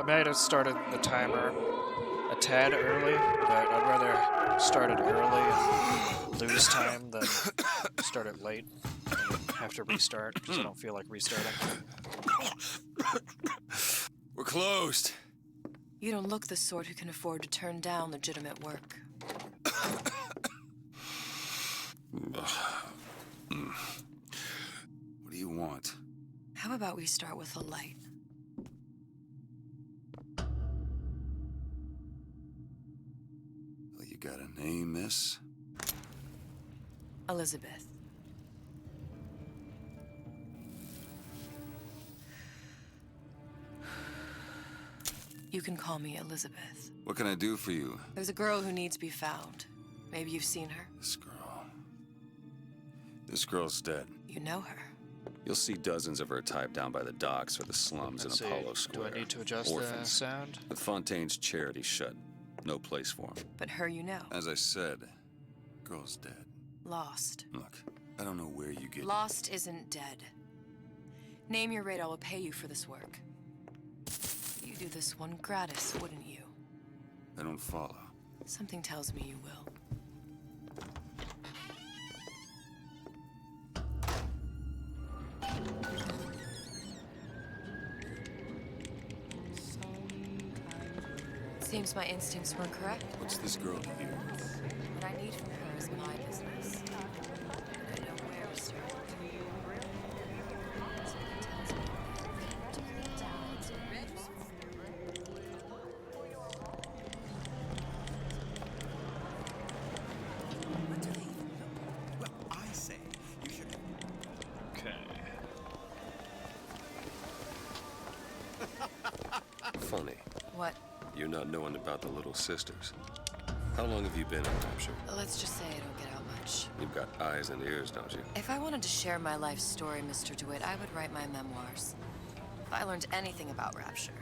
I might have started the timer a tad early, but I'd rather start it early and lose time than start it late and have to restart because I don't feel like restarting. We're closed. You don't look the sort who can afford to turn down legitimate work. What do you want? How about we start with a light? Well, you got a name, miss? Elizabeth. You can call me Elizabeth. What can I do for you? There's a girl who needs to be found. Maybe you've seen her. This girl. This girl's dead. You know her. You'll see dozens of her type down by the docks or the slums in Apollo Square. Do I need to adjust the sound? With Fontaine's charity shut. No place for him. But her you know. As I said, girl's dead. Lost. Look, I don't know where you get... Lost isn't dead. Name your rate, I will pay you for this work. You do this one gratis, wouldn't you? I don't follow. Something tells me you will. Seems my instincts weren't correct. What's this girl to you? What I need from her is my business. And I know where to start. Something tells me to put it down to What do they even know? Well, I say you should... Okay. Funny. What? You're not knowing about the Little Sisters. How long have you been in Rapture? Let's just say I don't get out much. You've got eyes and ears, don't you? If I wanted to share my life story, Mr. DeWitt, I would write my memoirs. If I learned anything about Rapture,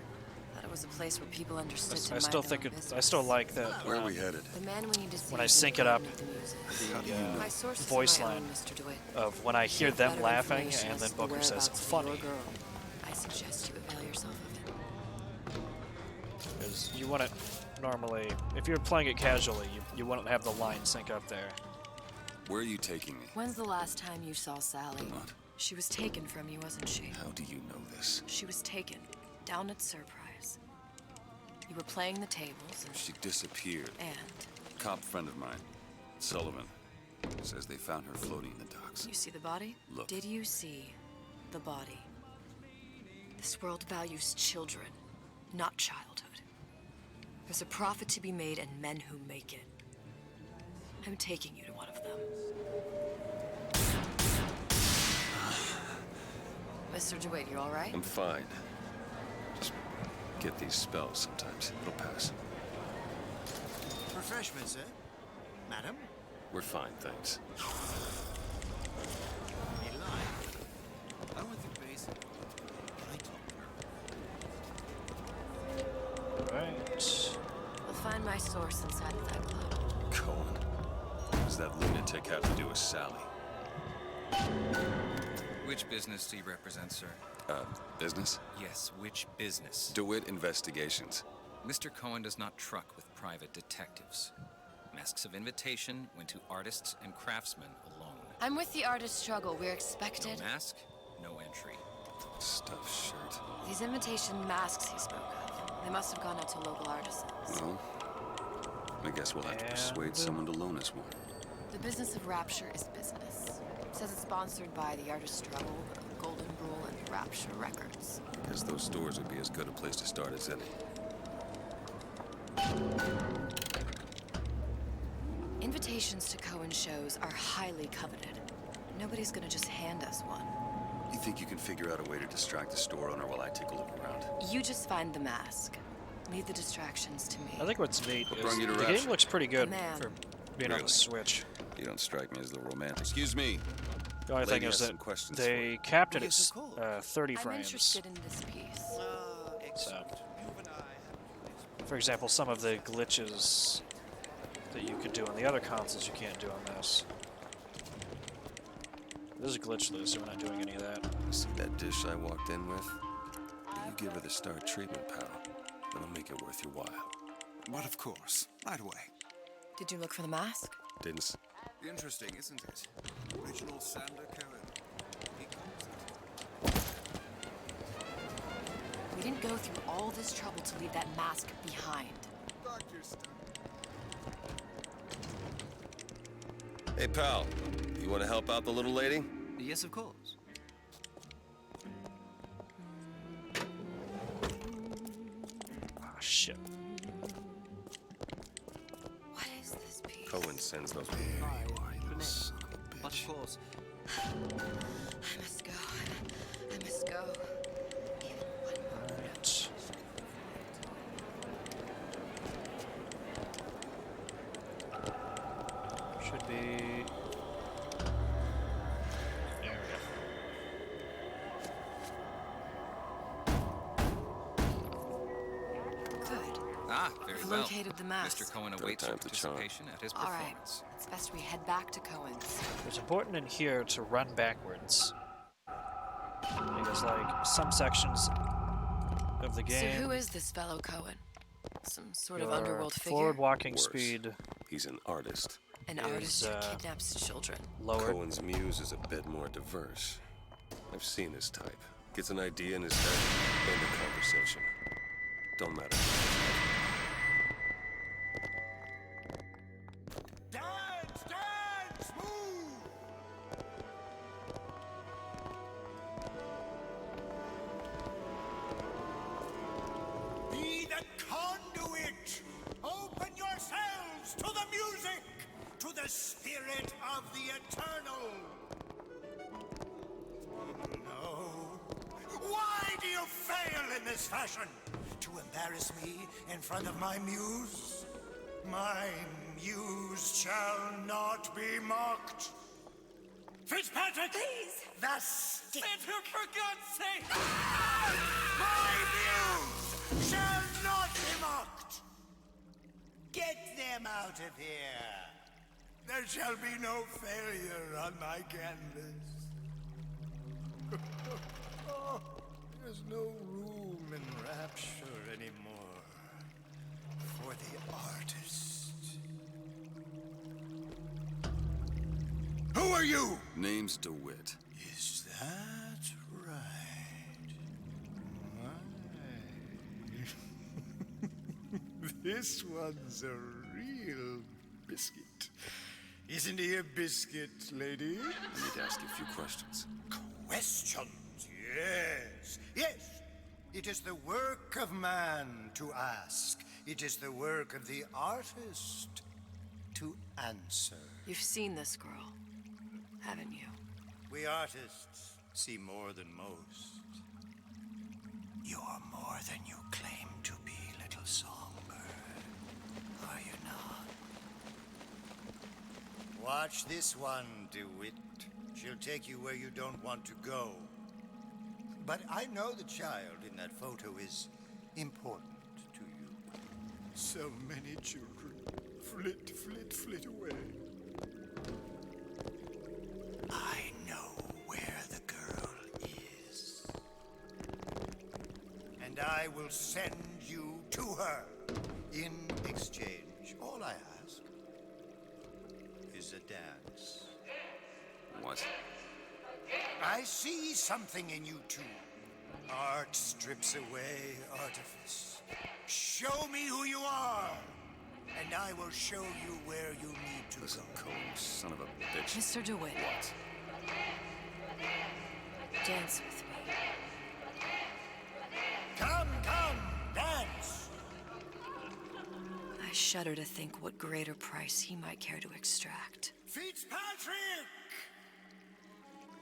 that it was a place where people understood to I mind still their think own it. I business. still like that. Where are we headed? The man we need to see When I is sync the it up, man with the music. How do you know? My sources are voice my own, line Mr. DeWitt. of when I hear them Better laughing information and as then to the Booker says whereabouts of your funny. girl. I suggest you avail yourself of it. Because you wouldn't normally, if you're playing it casually, you wouldn't have the line sync up there. Where are you taking me? When's the last time you saw Sally? What? She was taken from you, wasn't she? How do you know this? She was taken, down at Surprise. You were playing the tables, She disappeared. and Cop friend of mine, Sullivan, says they found her floating in the docks. you see the body? Look. Did you see the body? This world values children, not childhood. There's a profit to be made and men who make it. I'm taking you to one of them. Mr. DeWitt, you all right? I'm fine. Just get these spells sometimes. It'll pass. Refreshments, sir? Madam? We're fine, thanks. He lied. I went through basic. Can I talk to her? Right. We'll find my source inside of that club. Cohen. What does that lunatic have to do with Sally? Which business do you represent, sir? Business? Yes, which business? DeWitt Investigations. Mr. Cohen does not truck with private detectives. Masks of invitation went to artists and craftsmen alone. I'm with the artist struggle. We're expected. No mask, no entry. Stuffed shirt. These invitation masks he spoke of, they must have gone out to local artisans. Well, I guess we'll have to persuade someone to loan us one. The business of Rapture is business. Says it's sponsored by the Artist Struggle, the Golden Rule, and Rapture Records. Guess those stores would be as good a place to start as any. Invitations to Cohen shows are highly coveted. Nobody's gonna just hand us one. You think you can figure out a way to distract the store owner while I take a look around? You just find the mask. Leave the distractions to me. I think what's neat What is brought you to the Rapture? game looks pretty good Man. for being on Really? the Switch. You don't strike me as the romantic. Excuse me. The only Lady thing is has some that questions they capped it Yes, at of course. 30 I'm frames. interested in this piece. Excellent. So. You and I have... For example, some of the glitches that you could do on the other consoles you can't do on this. This is glitchless, so we're not doing any of that. See that dish I walked in with? You give her the star treatment, pal. That'll make it worth your while. But of course, right away. Did you look for the mask? Didn't s- Interesting, isn't it? Original Sander Cohen. He calls it. We didn't go through all this trouble to leave that mask behind. Doctor stuff. Hey, pal. You want to help out the little lady? Yes, of course. Ah, shit. What is this piece? Cohen sends those. There you are, you little son of a But bitch. of course, I must go. I must go. Even one more. Right. Should be. There we go. Good. very I've well. located the mask. Mr. Cohen Third awaits your time's the charm. participation at his All right. performance. It's best we head back to Cohen's. It's important in here to run backwards. Because, like, some sections of the So game, who is this fellow Cohen? Some sort of your underworld figure? forward walking Worse. speed He's an artist. An is, artist who kidnaps children. lower. Cohen's muse is a bit more diverse. I've seen his type. Gets an idea in his head, end of conversation. Don't matter. Dance, dance, move! Be the conduit! Open yourselves to the music, to the spirit of the eternal! No. Why do you fail in this fashion? To embarrass me in front of my muse? My muse shall not be mocked. Fitzpatrick! Please! The stick! For God's sake! My muse shall not be mocked! Get them out of here! There shall be no failure on my canvas. There's no room in rapture anymore for the artist. Who are you? Name's DeWitt. Is that right? My. This one's a real biscuit. Isn't he a biscuit, lady? I need to ask you a few questions. Questions, yes. Yes. It is the work of man to ask. It is the work of the artist to answer. You've seen this girl, haven't you? We artists see more than most. You're more than you claim to be, little songbird. Are you not? Watch this one, DeWitt. She'll take you where you don't want to go. But I know the child in that photo is important to you. So many children flit, flit, flit away. I know where the girl is. And I will send you to her. In exchange, all I ask is a dance. What? I see something in you two. Art strips away artifice. Show me who you are, and I will show you where you need to Listen, go. Cohen, son of a bitch. Mr. DeWitt, What? dance with me. Come, dance! I shudder to think what greater price he might care to extract. Fitzpatrick!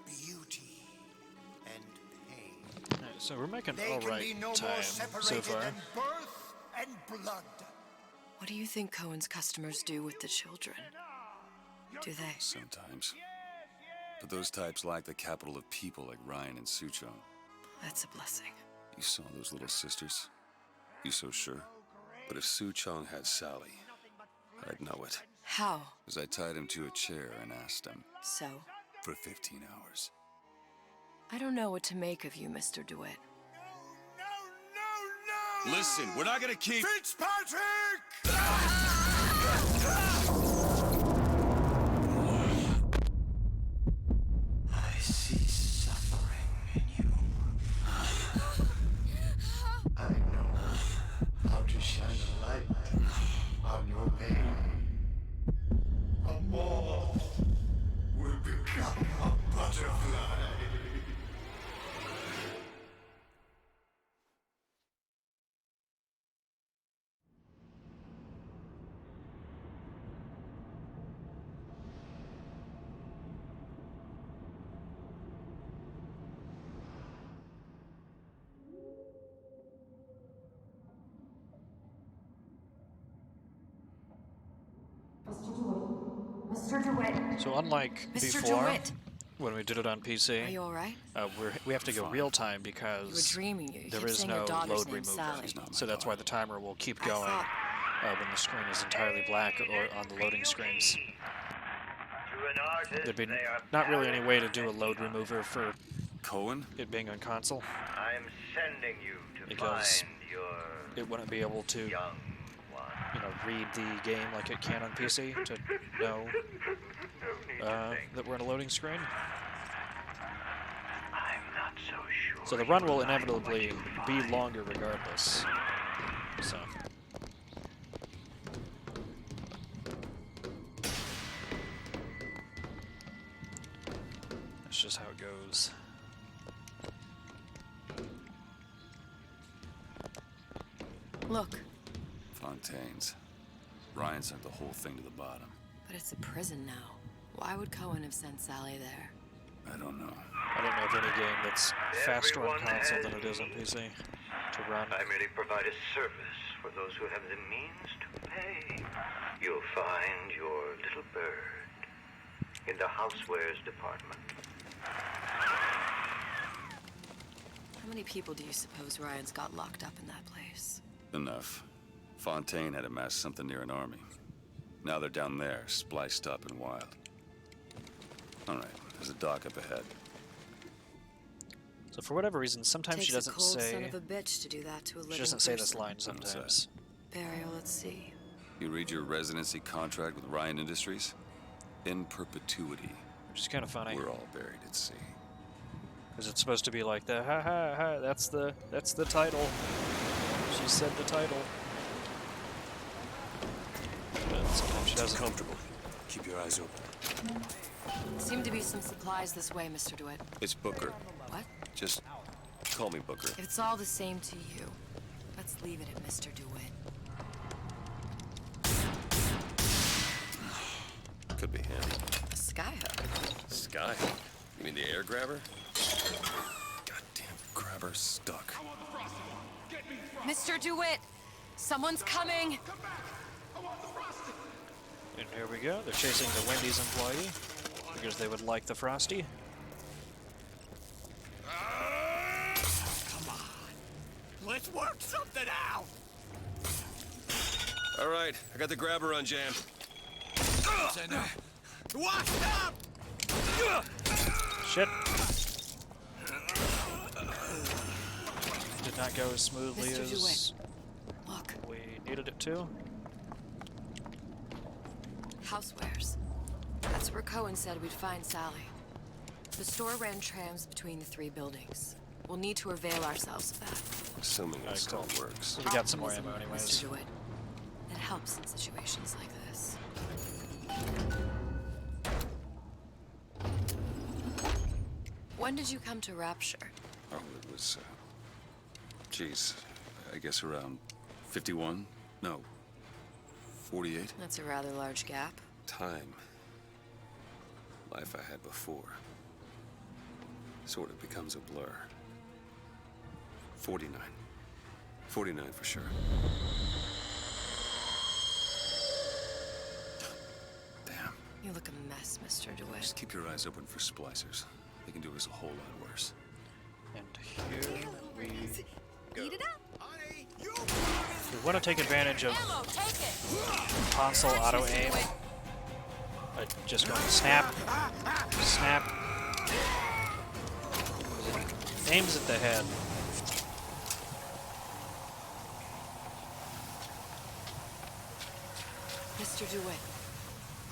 Beauty and pain. Alright, so we're making They can be alright no more time separated so far. than birth and blood. What do you think Cohen's customers do with the children? Do they? Sometimes. But those types lack the capital of people like Ryan and Suchong. That's a blessing. You saw those little sisters? You so sure? But if Suchong had Sally, I'd know it. How? As I tied him to a chair and asked him So? for 15 hours. I don't know what to make of you, Mr. DeWitt. Listen, we're not gonna keep... Fitzpatrick! I see suffering in you. I know how to shine a light on your pain. A moth will become a butterfly. Mr. DeWitt. So unlike Mr. before, DeWitt. when we did it on Are PC, you alright? we have to go Fine. real time You were because dreaming. You there kept is saying no your daughter's load name's remover. Sally. not my So that's why daughter. the timer will keep I going thought- when the screen is entirely black or on the loading screens. To an artist, There'd be they are not really any way to balanced do a and load kind. remover for Cohen? it being on console. I'm sending you to Because find your It wouldn't be able to, young one. read the game like it can on PC to know that we're in a loading screen. I'm not so sure. So the run will inevitably be longer regardless. So. That's just how it goes. Look, Fontaine's. Ryan sent the whole thing to the bottom. but it's a prison now. Why would Cohen have sent Sally there? I don't know. I don't know of any game that's faster on Everyone console has than it is on PC to run. I merely provide a service for those who have the means to pay. You'll find your little bird in the housewares department. How many people do you suppose Ryan's got locked up in that place? Enough. Fontaine had amassed something near an army. Now they're down there, spliced up and wild. All right, there's a dock up ahead. So for whatever reason, sometimes Takes she doesn't a cold son say. of a bitch to do that to a living She doesn't say this person. line sometimes. Burial at sea. You read your residency contract with Ryan Industries? In perpetuity, Which is kind of funny we're all buried at sea. because it's supposed to be like the ha ha ha. That's the title. She said the title. But sometimes she doesn't. Comfortable. Keep your eyes open. Seem to be some supplies this way, Mr. DeWitt. It's Booker. What? Just call me Booker. If it's all the same to you, let's leave it at Mr. DeWitt. Could be him. A skyhook. Sky? You mean the air grabber? Goddamn grabber stuck. Mr. DeWitt! Someone's coming! And here we go. They're chasing the Wendy's employee because they would like the Frosty. Come on. Let's work something out. All right, I got the grabber unjammed. Washed up! Shit. Did not go as smoothly Mr. as Look, we needed it to. housewares. That's where Cohen said we'd find Sally. The store ran trams between the three buildings. We'll need to avail ourselves of that. Assuming it still cool. works. We got some more Optimism, ammo anyways. Mr. DeWitt. It helps in situations like this. When did you come to Rapture? Oh, it was, geez, I guess around 51? No, 48? That's a rather large gap. Time. Life I had before. Sort of becomes a blur. 49. 49 for sure. Damn. You look a mess, Mr. DeWitt. Just keep your eyes open for splicers. They can do us a whole lot worse. And here we Eat it up! we want to take advantage of Ammo, take it! console auto aim. Just going snap, snap. Aims at the head. Mr. DeWitt,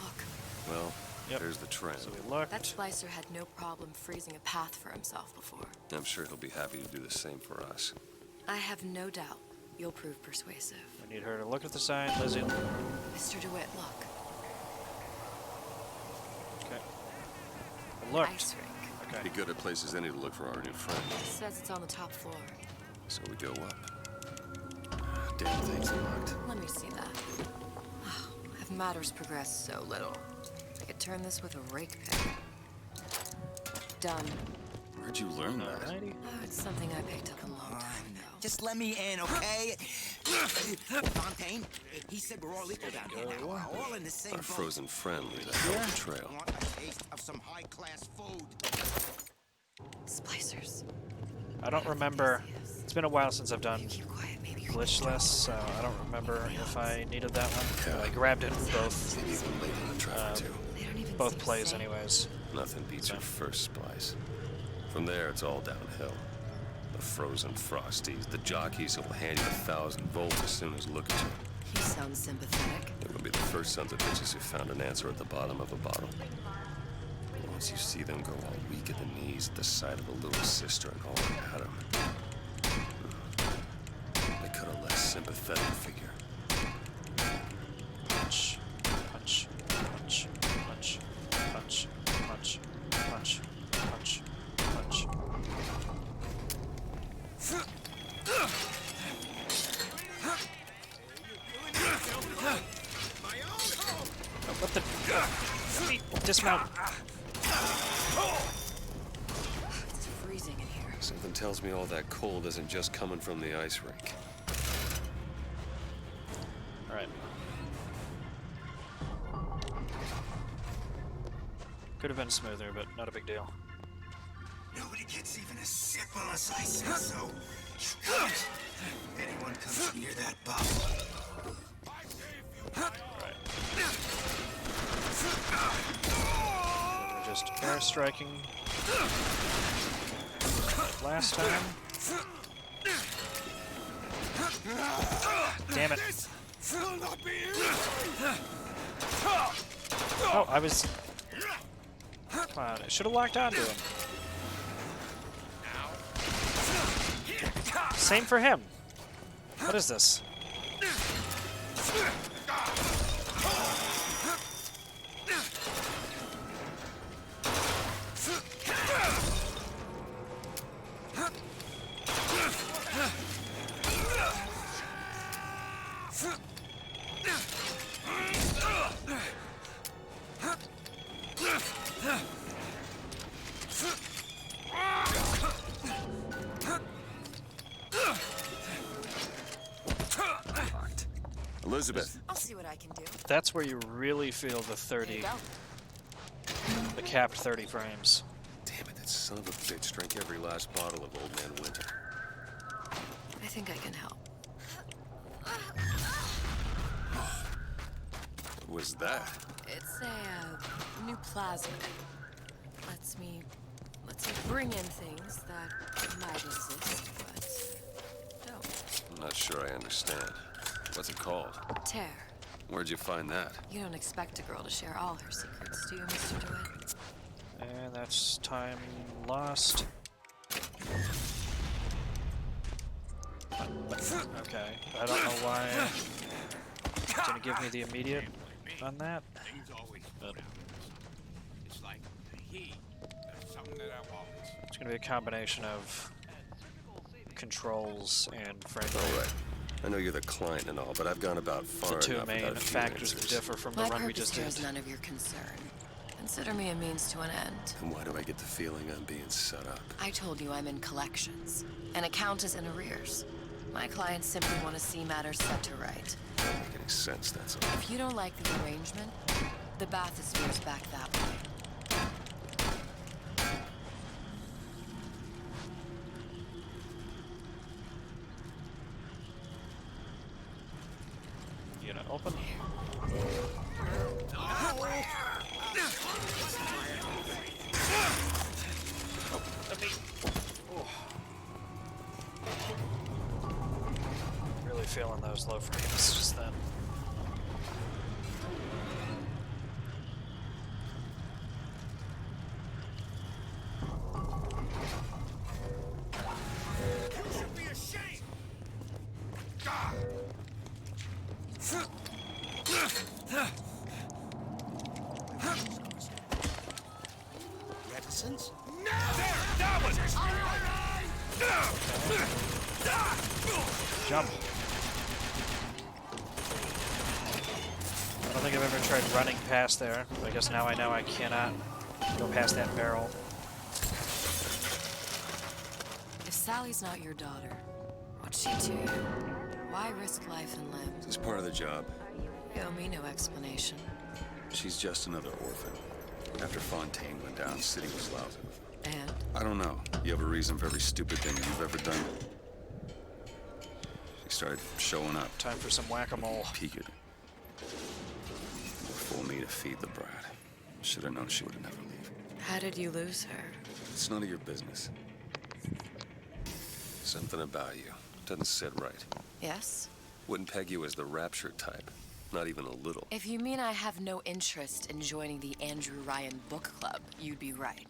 look. Well, Yep. there's the trend. So we looked. That splicer had no problem freezing a path for himself before. I'm sure he'll be happy to do the same for us. I have no doubt you'll prove persuasive. We need her to look at the sign. Lizzie. Mr. DeWitt, look. Okay. I looked. Ice rink. Okay. Be good at places any to look for our new friend. It says it's on the top floor. So we go up. Damn thing's locked. Let me see that. Have matters progressed so little? I could turn this with a rake pick. Done. Where'd you learn that? Alrighty. Oh, it's something I picked up a long time ago. Just let me in, okay? Fontaine, he said we're all equal down here now. We're all in the same Our boat. frozen friend leads us off the trail. Want a taste of some high-class food? Splicers. I don't remember. It's been a while since I've done Keep quiet, maybe you're Glitchless, so I don't remember if I needed that one. But I grabbed it in both Maybe even late in the traffic too. They don't even both seem to plays, say. anyways. Nothing beats your first splice. From there, it's all downhill. The frozen frosties, the jockeys who will hand you 1,000 volts as soon as look at you. He sounds sympathetic. They will be the first sons of bitches who found an answer at the bottom of a bottle. Once you see them go all weak at the knees at the sight of a little sister and all at him, they cut a less sympathetic figure. Punch, punch, punch, punch, punch, punch, punch, punch, punch. Oh, what the? Let me dismount. It's freezing in here. Something tells me all that cold isn't just coming from the ice rink. All right. Could have been smoother, but not a big deal. Nobody gets even a sip unless I say so. Anyone comes near that bottle. We're just air striking like last time. Damn it. Oh, I was... Come on, I should have locked onto him. Same for him. What is this? Elizabeth, I'll see what I can do. That's where you really feel the There you 30, go. the capped 30 frames. damn it, that son of a bitch drank every last bottle of Old Man Winter. I think I can help. What was that? It's a new plasmid. Lets me bring in things that might exist, but don't. I'm not sure I understand. What's it called? Tear. Where'd you find that? You don't expect a girl to share all her secrets, do you, Mr. DeWitt? And that's time lost. Okay, I don't know why it didn't give me the immediate on that. But It's like the heat. There's something that I want. it's going to be a combination of controls and frame All rate. right. I know you're the client and all, but I've gone about far The two enough main without a few factors that answers. differ from the My run we purpose just here did. is none of your concern. Consider me a means to an end. And why do I get the feeling I'm being set up? I told you I'm in collections. An account is in arrears. My clients simply want to see matters set to right. Doesn't make any sense, that's all. If you don't like the arrangement, the bathysphere's back that way. Unit open. Really feeling those low frames just then. Jump. I don't think I've ever tried running past there. But I guess now I know I cannot go past that barrel. If Sally's not your daughter, what's she to you? Why risk life and limbs? It's part of the job. You owe me no explanation. She's just another orphan. After Fontaine went down, City was lousy with her. And? I don't know. You have a reason for every stupid thing you've ever done. She started showing up. Time for some whack-a-mole. Peeked. For me to feed the brat. Should have known she would never leave. How did you lose her? It's none of your business. Something about you doesn't sit right. Yes? Wouldn't peg you as the rapture type. Not even a little. If you mean I have no interest in joining the Andrew Ryan book club, you'd be right.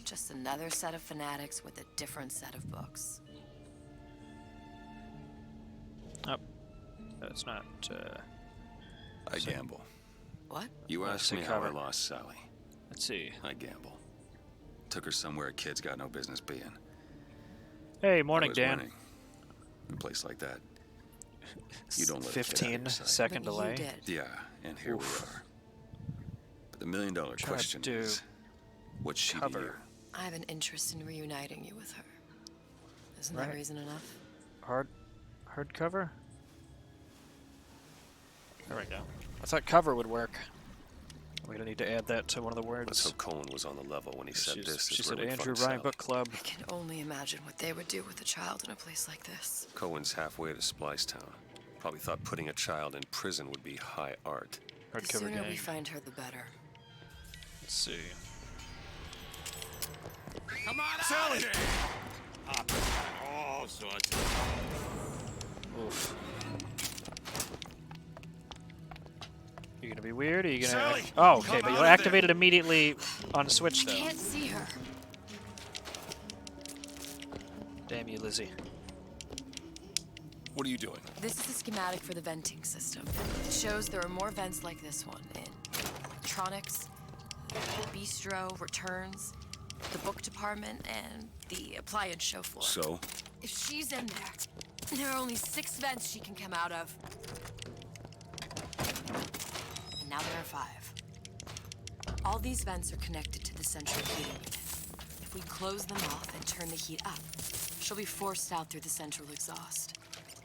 Just another set of fanatics with a different set of books. Oh. That's not, I gamble. What? You asked me how I lost Sally. Let's see. I gamble. Took her somewhere kids got no business being. Hey, morning, I was Dan. winning. In a place like that, you don't let a kid out of your sight. 15-second But you delay. did. Yeah, and here we are. But the million-dollar Trying to question do is, what's she to cover. you? I have an interest in reuniting you with her. Isn't Right. that reason enough? Hardcover? There we go. I thought cover would work. We don't need to add that to one of the words. Let's hope Cohen was on the level when he said this She is said where we Andrew find Ryan Sally. Book Club. I can only imagine what they would do with a child in a place like this. Cohen's halfway to Splicetown. Probably thought putting a child in prison would be high art. The Hardcover sooner gang. we find her, the better. Let's see. Come on out of here! All sorts of... Oof. You gonna be weird? Or you gonna? Sally, Oh, okay, come but out you'll of activate it immediately on Switch, I though. can't see her. Damn you, Lizzie. What are you doing? This is a schematic for the venting system. It shows there are more vents like this one in electronics, bistro, returns, the book department, and the appliance show floor. So? If she's in there, there are only 6 vents she can come out of. And now there are 5. All these vents are connected to the central heating unit. If we close them off and turn the heat up, she'll be forced out through the central exhaust.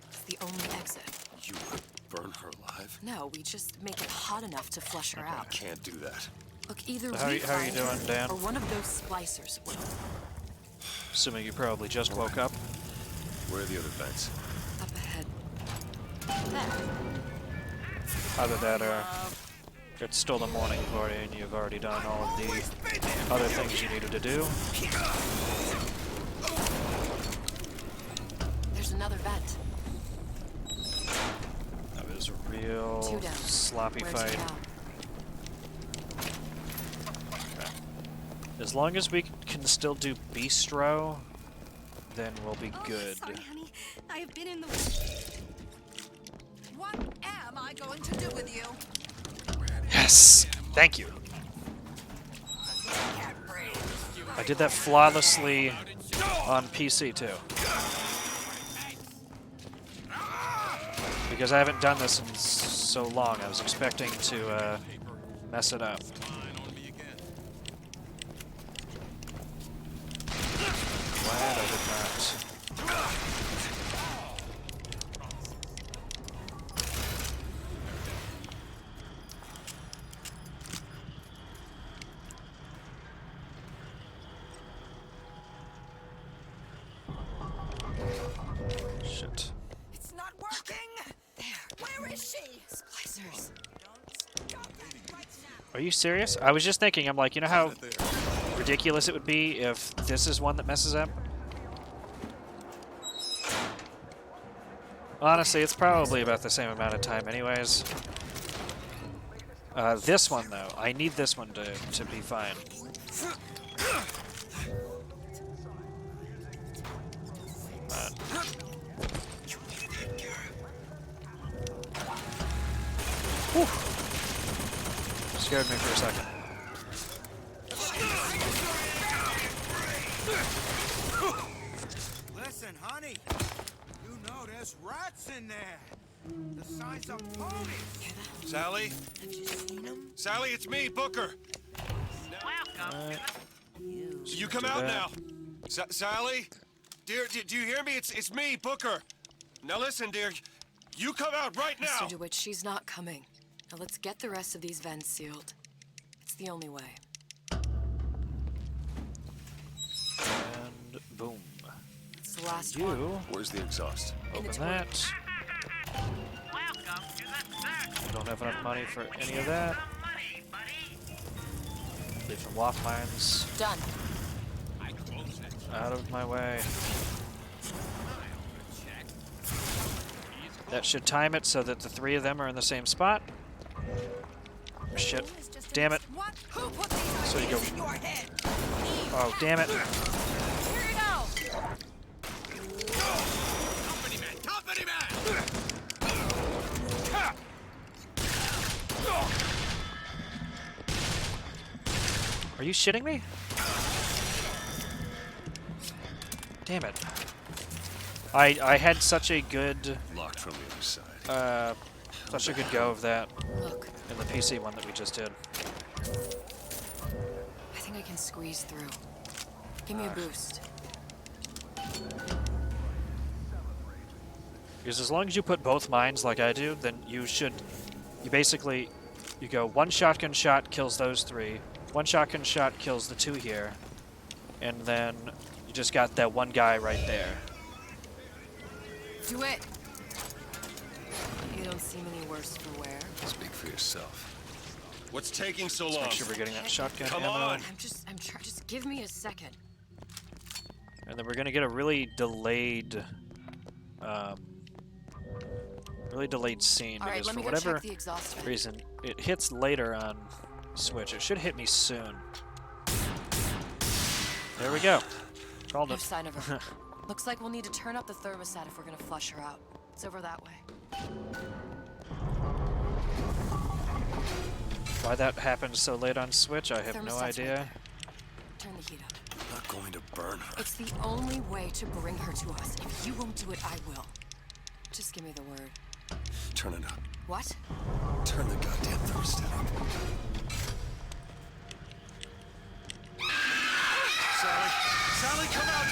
It's the only exit. You would burn her alive? No, we just make it hot enough to flush her out. Can't do that. Look, either How are we you find doing, her, Dan? or one of those splicers will. Assuming you probably just woke up. Where are the other vents? Up ahead. There. Either that or it's still the morning party and you've already done all of the other things you needed to do. There's another vent. That was a real 2 down. sloppy Where's fight. it now? As long as we can still do bistro, then we'll be good. Oh, sorry, honey. I have been in the... What am I going to do with you? Yes! Thank you. I did that flawlessly on PC too. Because I haven't done this in so long, I was expecting to mess it up. Glad I did not. Shit. It's not working! There. Where is she? Splicers. Are you serious? I was just thinking, I'm like, you know how ridiculous it would be if this is one that messes up? Honestly, it's probably about the same amount of time anyways. This one, though, I need this one to be fine. Whew. Scared me for a second. Listen, rats in there. The size of ponies. Sally? Have you seen him? Sally, it's me, Booker. Alright. You come Do out that. now. Sally? Dear, do you hear me? It's me, Booker. Now listen, dear. You come out right now. Mr. DeWitt, she's not coming. Now let's get the rest of these vents sealed. It's the only way. And boom. It's the last You one. Where's the exhaust? In the open toilet. that. Don't have enough money for any of that. Leave some waft mines Done. out of my way. That should time it so that the three of them are in the same spot. Shit. Damn it. What? Who put these So you go. ideas in your head? Oh, damn it. Here you go. Company man! Company man! Are you shitting me? Damn it. I had such a good Locked from the other side. such a good go of that Look, in the PC one that we just did. I think I can squeeze through. Give me a boost. Because as long as you put both mines like I do, then you basically, you go one shotgun shot kills those three, one shotgun shot kills the two here, and then you just got that one guy right there. Do it! You don't seem any worse for wear. Speak for yourself. What's taking so Let's long? make sure we're getting that shotgun Come ammo. on. Just give me a second. And then we're gonna get a really delayed scene Alright, because let for me go whatever check the exhaust vent. reason it hits later on Switch. It should hit me soon. There we go. Called No it. sign of her. Looks like we'll need to turn up the thermostat if we're gonna flush her out. It's over that way. Why that happened so late on Switch, I have no Thermostat's right idea. there. Turn the heat up. I'm not going to burn her. It's the only way to bring her to us. If you won't do it, I will. Just give me the word. Turn it up. What? Turn the goddamn thermostat up. Sally! Sally, come out!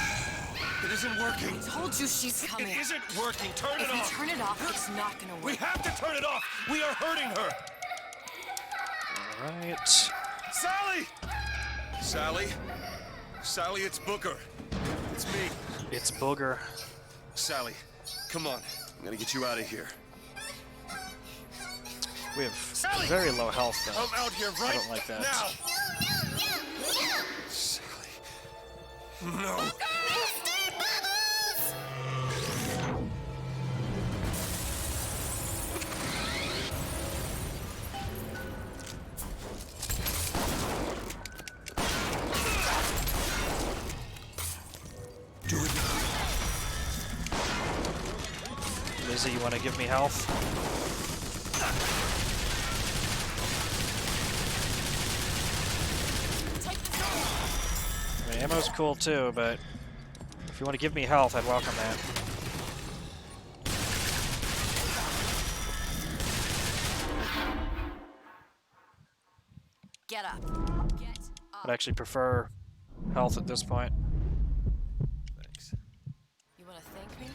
It isn't working. I told you she's coming. It isn't working. Turn If it you off. turn it off, it's not gonna work. We have to turn it off. We are hurting her. Alright. Sally! Sally? Sally, it's Booker. It's me. It's Booger. Sally, come on. I'm gonna get you out of here. We have Sally! very low health though. I'm out here right I don't like that. now. Sally. No. Do it now. Lizzie, you want to give me health? I mean, ammo's cool too, but if you want to give me health, I'd welcome that. Get up. Get I'd up. actually prefer health at this point. Thanks. You wanna thank me?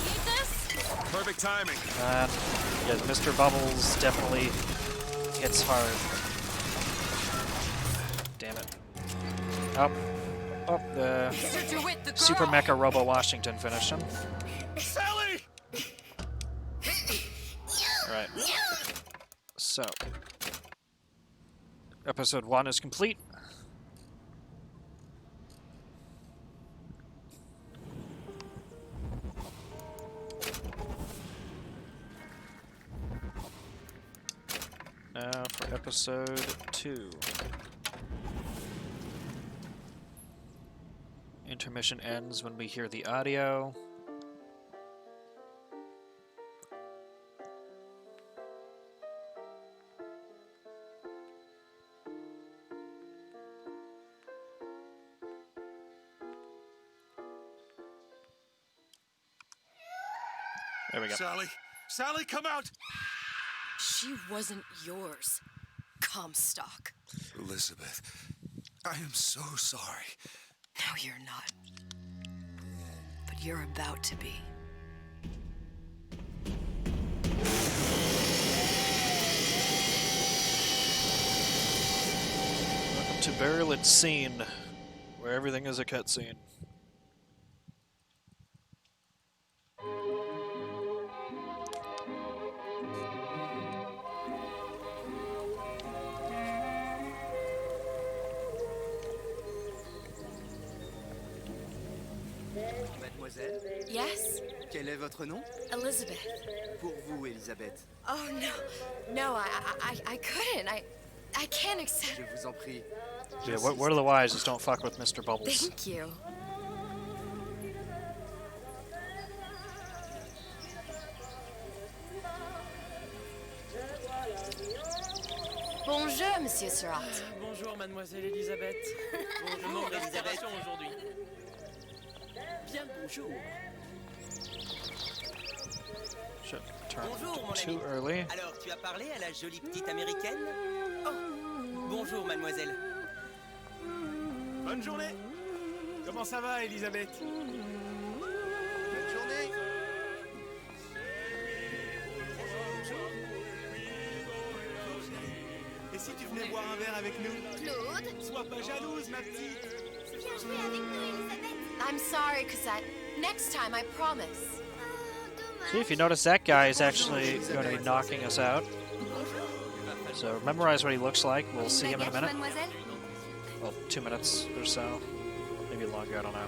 Need this? Perfect timing. And yeah, Mr. Bubbles definitely hits hard. Damn it. Up. Oh, the Mr. DeWitt, the girl. Super Mecha Robo Washington finish him. Sally! Alright. So. Episode 1 is complete. Now for episode 2. Intermission ends when we hear the audio. There we go. Sally! Sally, come out! She wasn't yours, Comstock. Elizabeth, I am so sorry. No, you're not. But you're about to be. Welcome to Virulent Scene, where everything is a cutscene. Mademoiselle, Yes? quel est votre nom? Elizabeth. Pour vous, Elisabeth. Oh, no. No, I couldn't. I can't accept. Je vous en prie. Yeah, what are the wise? Just don't fuck with Mr. Bubbles. Thank you. Bonjour, Monsieur Surratt. Bonjour, Mademoiselle Elisabeth. Bonjour, Elisabeth. Aujourd'hui. Bien le bonjour. Shit, turned Bonjour, mon too ami. early. Alors, tu as parlé à la jolie petite américaine? Oh, bonjour, mademoiselle. Bonne journée. Comment ça va, Elisabeth? Bonne journée. Et si tu venais boire un verre avec nous? Claude? Sois pas jalouse, ma petite. Viens jouer avec nous, Elisabeth. I'm sorry, Cassette. Next time, I promise. See, if you notice, that guy is actually going to be knocking us out. So memorize what he looks like. We'll see him in a minute. Mademoiselle? Well, 2 minutes or so. Maybe longer, I don't know.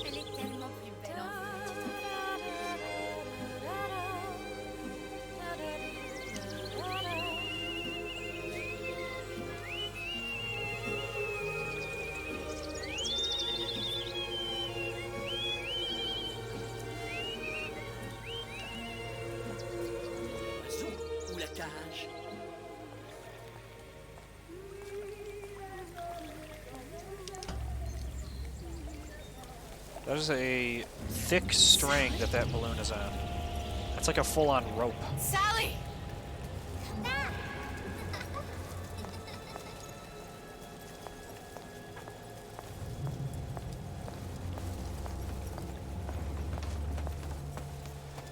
Elle est tellement plus belle Ou la cage. That is a thick string that balloon is on. That's like a full-on rope. Sally!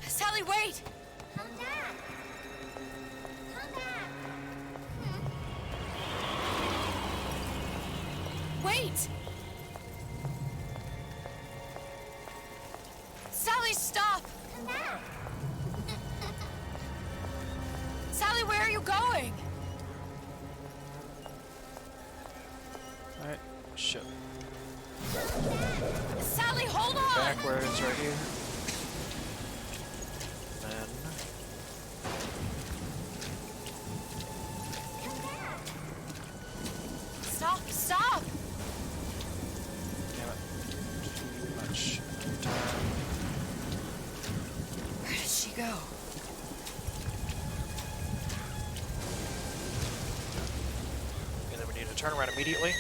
Sally, wait! Calm down. Calm down. Wait! Sally, stop! Calm down. Sally, where are you going? Alright, shit. Sally, hold on! Backwards right here. Then... Stop, stop! Damn it. Too much time. Where did she go? And then we need to turn around immediately.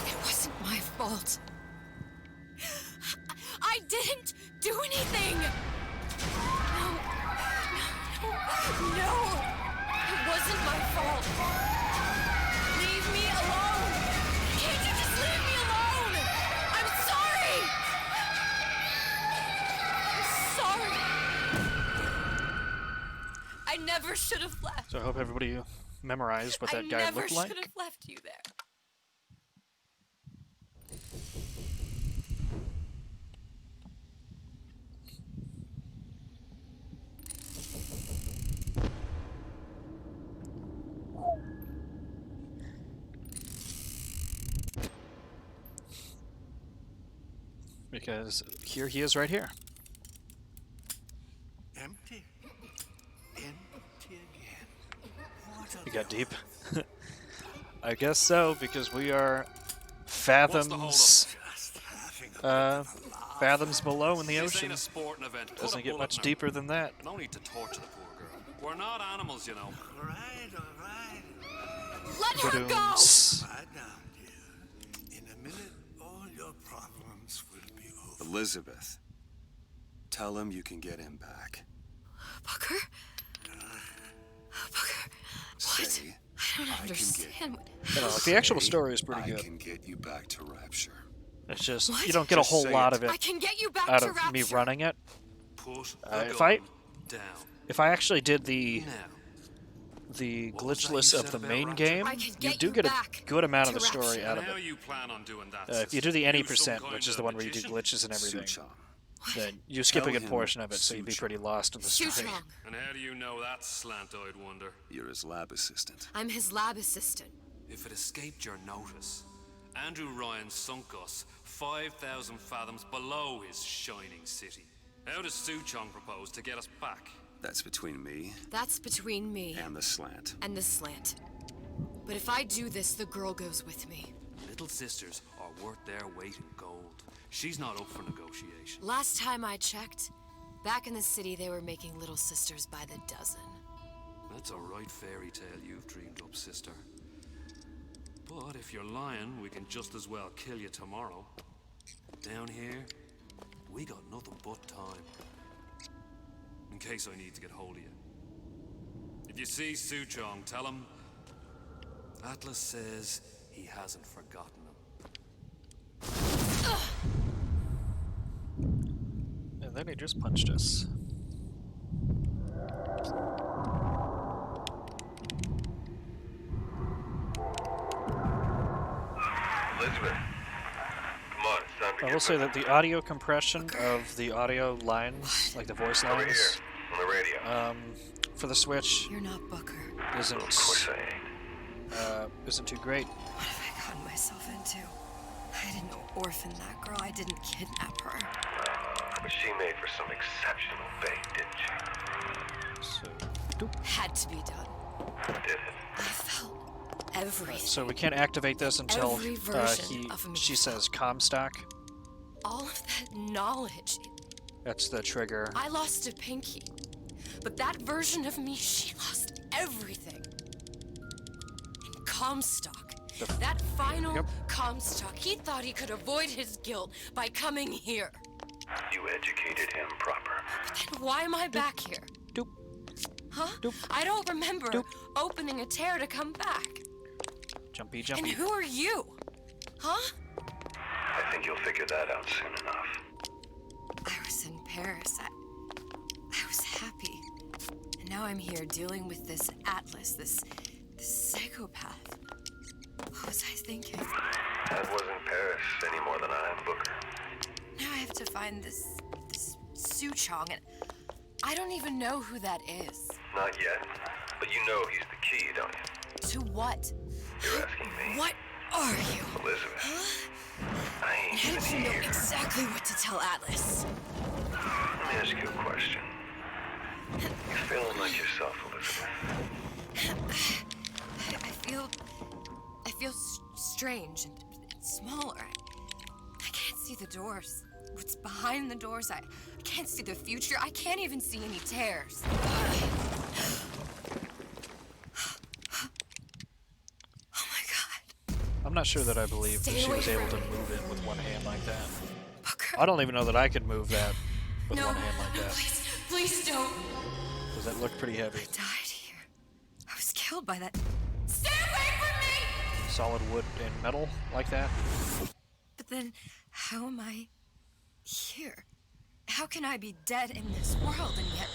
It wasn't my fault. I didn't do anything! No! It wasn't my fault! Leave me alone! Can't you just leave me alone? I'm sorry! I'm sorry! I never should have left. So I hope everybody memorized what that guy looked like. I never should have left you there. Because here he is right here. Empty. Empty again. What a You got deep. I guess so, because we are fathoms fathoms below in the ocean. Doesn't get much deeper than that. No need to torture the poor girl. We're not animals, you know. all right, all right. Let her go! Ba-dooms. Quiet down, dear. Elizabeth, tell him you can get him back. Booker? Booker, what? Say, I don't understand. You know, like, the actual story is pretty I good. can get you back to Rapture. It's just What? you don't get a Just whole say lot it. of it I can get you back out to of Rapture. me running it. Put If I actually did the What was that you glitchless of said the about main Rapture? game, I can you get do you get a back good amount of to the story Rapture. out And of how it. you plan on doing that? If you do the sister? any You some percent, kind which is of the one where you do magician? glitches and everything, Suchong. then you skip a Tell good him portion of it, so you'd be Suchong. pretty lost in the story. Suchong. And how do you know that, slant-eyed wonder? You're his lab assistant. I'm his lab assistant. If it escaped your notice, Andrew Ryan sunk us 5,000 fathoms below his shining city. How does Suchong propose to get us back? That's between me That's between me and the slant. and the slant. But if I do this, the girl goes with me. Little sisters are worth their weight in gold. She's not up for negotiation. Last time I checked, back in the city they were making little sisters by the dozen. That's a right fairy tale you've dreamed up, sister. But if you're lying, we can just as well kill you tomorrow. Down here, we got nothing but time. In case I need to get hold of you. If you see Suchong, tell him Atlas says he hasn't forgotten him. And then he just punched us. Elizabeth, come on, it's time to I get will say back. that the audio compression of the audio lines, like the voice Over here, lines, on the radio. for the Switch You're not Booker. isn't Of course I ain't. isn't too great. What have I gotten myself into? I didn't orphan that girl. I didn't kidnap her. But she made for some exceptional bait, didn't she? So, Had to be done. Did it? I felt everything. so we can't activate this until Every version of me. she says Comstock. All of that knowledge. That's the trigger. I lost a pinky. But that version of me, she lost everything. And Comstock. That final Comstock. He thought he could avoid his guilt by coming here. You educated him proper. But then why am I back here? Doop. Huh? Doop. I don't remember Doop. opening a tear to come back. Jumpy, And jumpy. who are you? Huh? I think you'll figure that out soon enough. I was in Paris. I was happy. And now I'm here dealing with this Atlas, this psychopath. What was I thinking? That wasn't Paris any more than I am Booker. Now I have to find this Suchong, and I don't even know who that is. Not yet. But you know he's the key, don't you? To what? You're asking me. What are you? Elizabeth. I And ain't how even did you know here. exactly what to tell Atlas? Let me ask you a question. You feeling like yourself, Elizabeth? I feel strange and smaller. I can't see the doors. What's behind the doors? I can't see the future. I can't even see any tears. Oh my God. I'm not sure that I believe that Stay she was away able to from me. move it with one hand like that. Booker. I don't even know that I could move that with No, one hand like no, that. please don't. Because that looked pretty heavy. I died here. I was killed by that. Stay away from me! Solid wood and metal like that. But then, how am I here? How can I be dead in this world and yet...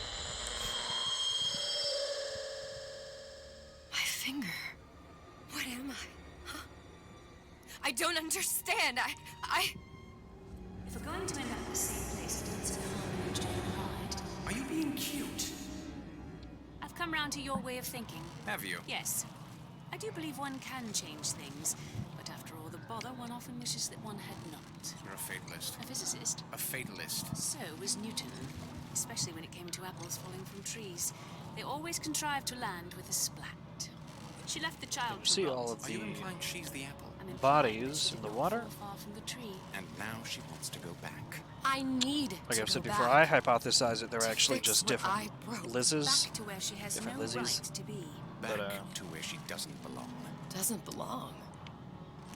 My finger. What am I? Huh? I don't understand. If we're going to end up in the same place that Hudson and Harmon hide, Are you being cute? I've come round to your way of thinking. Have you? Yes. I do believe one can change things, but after all the bother, one often wishes that one had not. You're a fatalist. A physicist. A fatalist. So was Newton, especially when it came to apples falling from trees. They always contrived to land with a splat. She left the child You see to all rot. of Are you the implying she's the apple? I'm implying that bodies she in did the not water. fall far from the tree. And now she wants to go back. I need Like to I've said go before, back. I hypothesize that they're To actually fix just what different I broke. Lizzes. Back to where she has Different no Lizzies. right to be. Back But, to where she doesn't belong. Doesn't belong.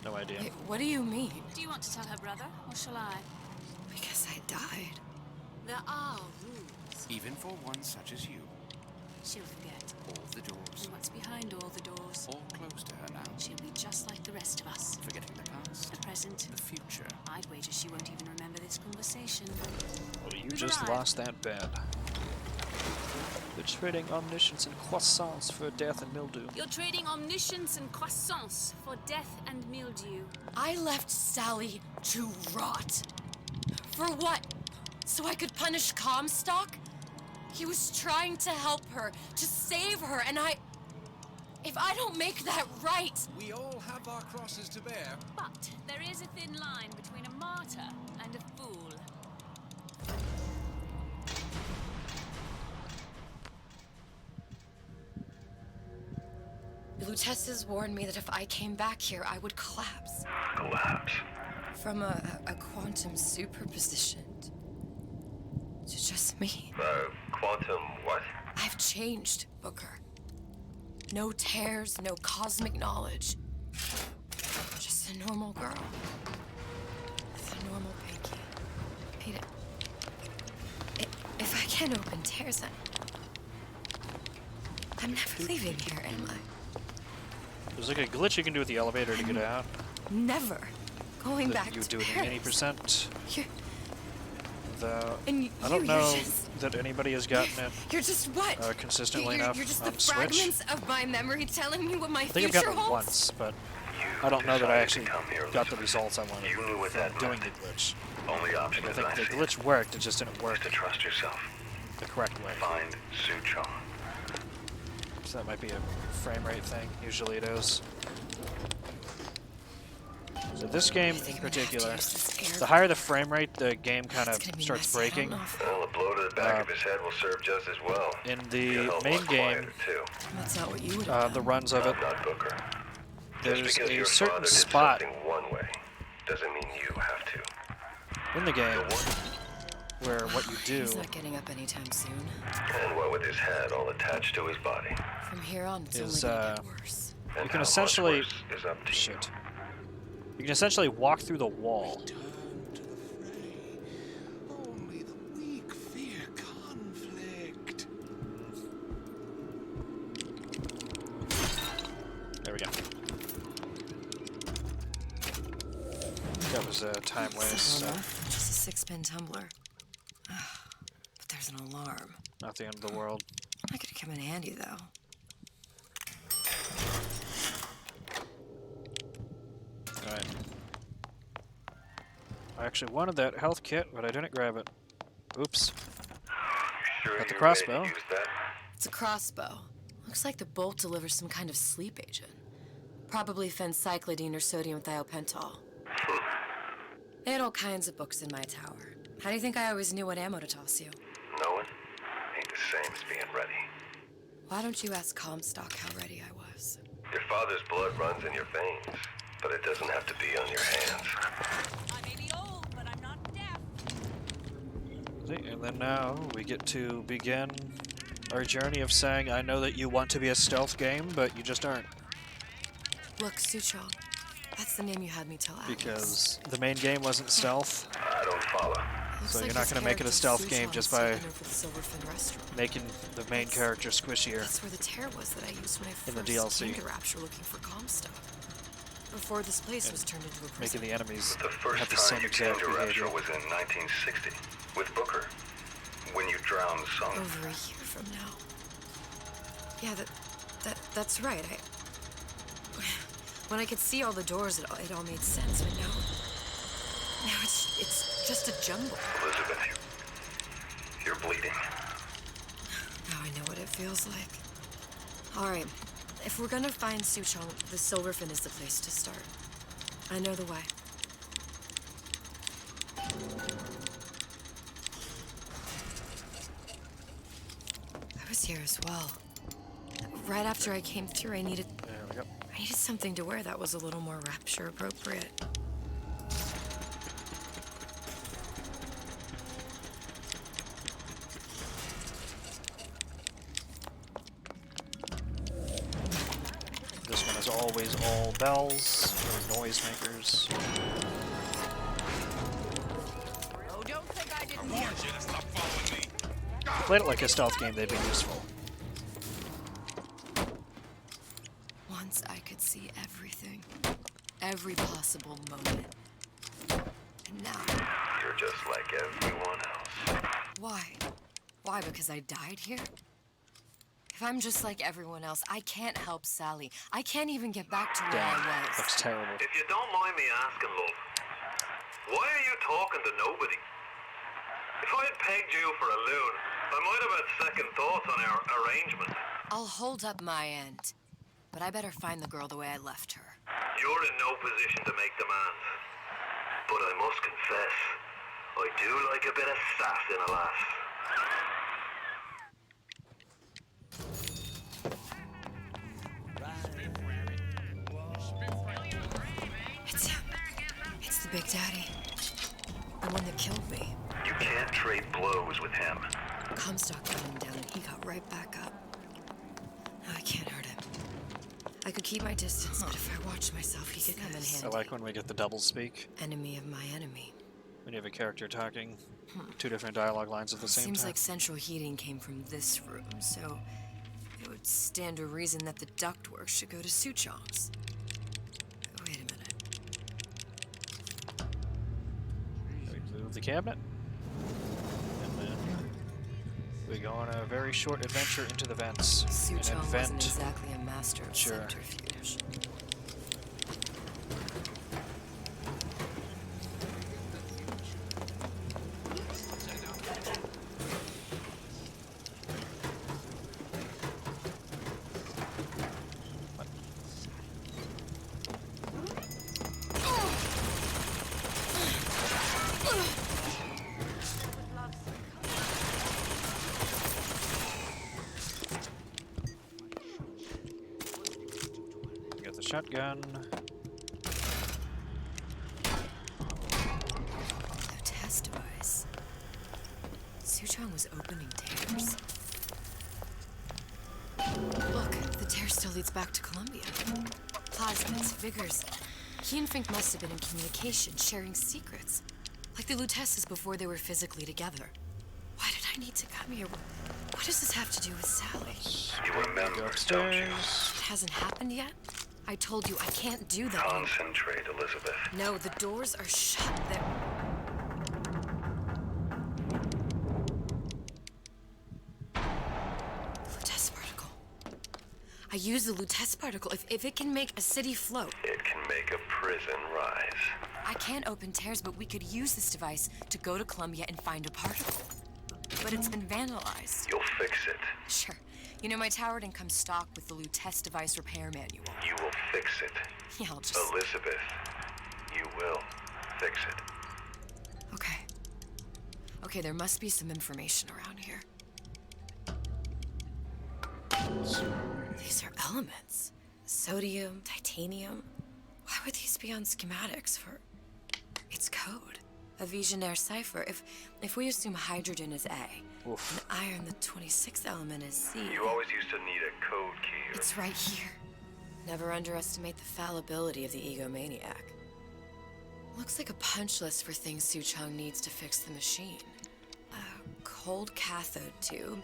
No idea. Wait, what do you mean? Do you want to tell her brother, or shall I? Because I died. There are rules. Even for one such as you. She'll forget. All the doors. And what's behind all the doors? All closed to her now. She'll be just like the rest of us. Forgetting the past. The present. The future. I'd wager she won't even remember this conversation. Well, you just lost that bet. They're trading omniscience and croissants for death and mildew. You're trading omniscience and croissants for death and mildew. I left Sally to rot. For what? So I could punish Comstock? He was trying to help her, to save her, and if I don't make that right... We all have our crosses to bear. But there is a thin line between a martyr and a fool. Lutesses warned me that if I came back here, I would collapse. Collapse? From a quantum superposition to just me. Quantum what? I've changed, Booker. No tears, no cosmic knowledge. Just a normal girl. With a normal pinky. If I can't open tears, I'm never leaving here, am I? There's like a glitch you can do with the elevator to get out. Never going back You to do it Paris. in 80%. Though And I don't you're know just- that anybody has gotten it You're just what? consistently you're, enough You're just on the Switch. fragments of my memory telling me what my I think I've future gotten it holds. once, but I don't know that I actually got the results I wanted from doing the glitch. Only option I is think the glitch worked, it just didn't work to trust yourself. the correct way. Find Suchong. So that might be a frame rate thing. Usually it is. So this game in particular, the higher the frame rate, the game kind of starts breaking. Well, a blow to the back of his head will serve just as well. In the main game, That's not what you would the runs of it, Not Booker. there's Just because a your certain father did spot something one way doesn't mean you have to. in the game where what you do He's not getting up anytime soon. And what with his head all attached to his body. From here on, it's is only gonna get worse. you And can how much essentially worse is up to you. you can essentially walk through the wall. Only the weak fear conflict. There we go. That was a time waste. So Just a six-pin tumbler. But there's an alarm. not the end of the world. That could come in handy, though. Alright. I actually wanted that health kit, but I didn't grab it. Oops. Sure Got the you're crossbow. ready to use that? It's a crossbow. Looks like the bolt delivers some kind of sleep agent. Probably phencyclidine or sodium thiopental. They had all kinds of books in my tower. How do you think I always knew what ammo to toss you? Knowing ain't the same as being ready. Why don't you ask Comstock how ready I was? Your father's blood runs in your veins, but it doesn't have to be on your hands. I may be old, but I'm not deaf. See, and then now we get to begin our journey of saying, I know that you want to be a stealth game, but you just aren't. Look, Suchong. That's the name you had me tell Alex. Because the main game wasn't stealth. I don't follow. So you're not going to make it a stealth game just by making the main character squishier. That's where the tear was that I used when I in the first came DLC. to Rapture looking for Comstock. Before this place was turned into a prison. Making the enemies The first have the time same you came exact to behavior. Rapture was in 1960 with Booker, when you drowned Sung. Over a year from now. Yeah, that's right. When I could see all the doors, it all made sense. But now it's just a jumble. Elizabeth, you're bleeding. Now I know what it feels like. All right, if we're gonna find Suchong, the Silverfin is the place to start. I know the way. I was here as well. Right after I came through, I needed something to wear that was a little more Rapture appropriate. This one is always all bells or noisemakers. Oh, played it like a stealth game, they'd be useful. Once I could see everything. Every possible moment. And now... You're just like everyone else. Why? Why, because I died here? If I'm just like everyone else, I can't help Sally. I can't even get back to where I was. Looks terrible. If you don't mind me asking, love, why are you talking to nobody? If I had pegged you for a loon, I might have had second thoughts on our arrangement. I'll hold up my end. But I better find the girl the way I left her. You're in no position to make demands. But I must confess, I do like a bit of sass in a lass. It's him. It's the Big Daddy. The one that killed me. You can't trade blows with him. Comstock got him down and he got right back up. No, I can't hurt him. I could keep my distance, but if I watch myself, he could come in handy. I like when we get the double speak. Enemy of my enemy. When you have a character talking two different dialogue lines at the same Seems time. like central heating came from this room, so it would stand to reason that the ductwork should go to Suchong's. Wait a minute. We move the cabinet. And then we go on a very short adventure into the vents. Suchong and wasn't exactly a master of Sure. centrifuge. We got the shotgun. The test device. Suchong was opening tears. Look, the tear still leads back to Columbia. Plasmids, vigors. He and Fink must have been in communication, sharing secrets. Like the Lutesses before they were physically together. Why did I need to come here? What does this have to do with Sally? You remember, don't you? It hasn't happened yet? I told you I can't do that. Concentrate, Elizabeth. No, the doors are shut. Lutece particle. I use the Lutece particle. If it can make a city float. It can make a prison rise. I can't open tears, but we could use this device to go to Columbia and find a particle. But it's been vandalized. You'll fix it. Sure. You know, my tower didn't come stocked with the Lutece device repair manual. You will fix it. Yeah, I'll just... Elizabeth, you will fix it. Okay. Okay, there must be some information around here. These are elements. Sodium, titanium. Why would these be on schematics for... It's code. A Visionaire cipher. If we assume hydrogen is A, Oof. and iron, the 26th element, is C. You always used to need a code key. It's right here. Never underestimate the fallibility of the egomaniac. Looks like a punch list for things Suchong needs to fix the machine. A cold cathode tube,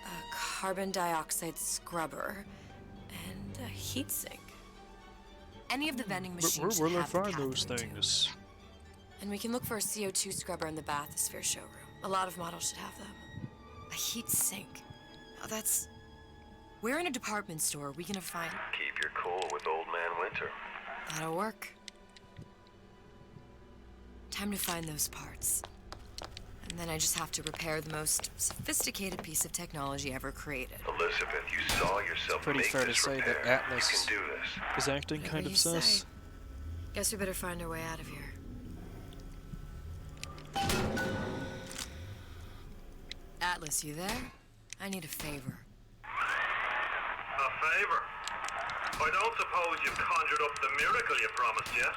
a carbon dioxide scrubber, and a heat sink. Any of the vending machines should have the those cathode tube. things? And we can look for a CO2 scrubber in the bathysphere showroom. A lot of models should have them. A heat sink. Now that's... We're in a department store. Are we gonna find... Keep your cool with Old Man Winter. That'll work. Time to find those parts. And then I just have to repair the most sophisticated piece of technology ever created. Elizabeth, you saw yourself Pretty make fair to this say repair. that Atlas You can do this. is acting Whatever kind of you say. sus. Guess we better find our way out of here. Atlas, you there? I need a favor. A favor? I don't suppose you've conjured up the miracle you promised yet?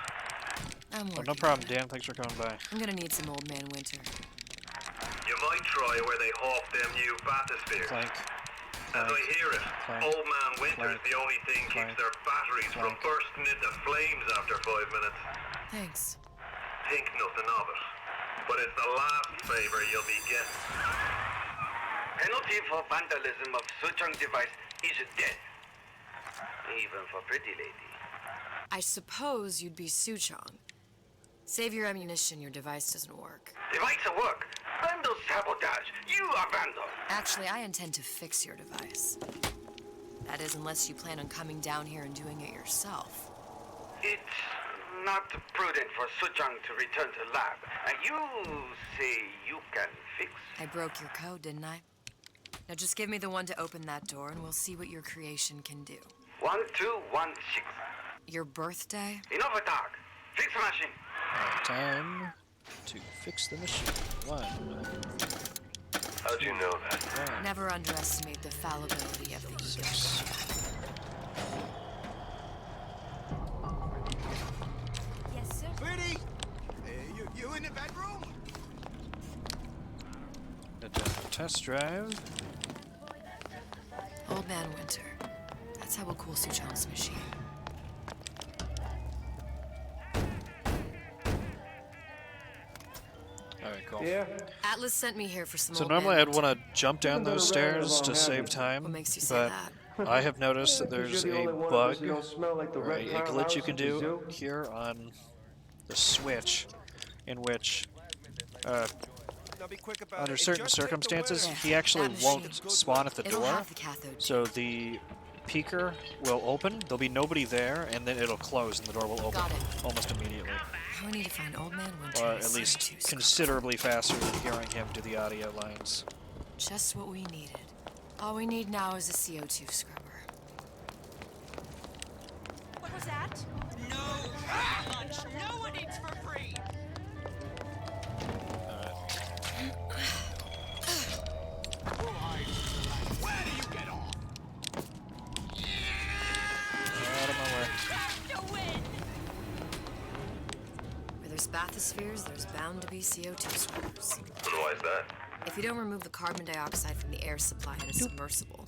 I'm Oh, working. no problem, Dan. Thanks for coming by. I'm gonna need some Old Man Winter. You might try where they hawk them new bathyspheres. Clank. As I hear it, Clank. Old Man Winter is Clank. the only thing keeps Clank. their batteries from Clank. bursting into flames after 5 minutes. Thanks. Think nothing of it. But it's the last favor you'll be getting. Penalty for vandalism of Suchong device is death. Even for pretty lady. I suppose you'd be Suchong. Save your ammunition, your device doesn't work. Device at work. Vandal sabotage. You are vandal. Actually, I intend to fix your device. That is, unless you plan on coming down here and doing it yourself. It's not prudent for Suchong to return to lab. You say you can fix? I broke your code, didn't I? Now just give me the one to open that door and we'll see what your creation can do. 1216. Your birthday? Enough talk. Fix the machine. Time to fix the machine. One. How'd you know that? Never underestimate the fallibility of the ego. Yes, sir. Pretty! You in the bedroom? Test drive. Old Man Winter. That's how we'll cool Suchong's machine. Alright, cool. Yeah. Atlas sent me here for some So Old normally Man I'd want to jump down those stairs to save time, What makes you say but I have noticed that there's a bug, or a reptile glitch you house can at the do zoo. here on the Switch, in which, under certain circumstances, he actually won't spawn at the It'll door, have the cathode. so the peeker will open, there'll be nobody there, and then it'll close and the door will open almost immediately. Now we need to find Old Man Winter. Or and at least CO2 considerably faster than hearing him do the audio lines. Just what we needed. All we need now is a CO2 scrubber. What was that? No lunch. No one eats for free. Where do you get off? Out of my way. To win. Where there's bathyspheres, there's bound to be CO2 scrubbers. Why is that? If you don't remove the carbon dioxide from the air supply in a submersible.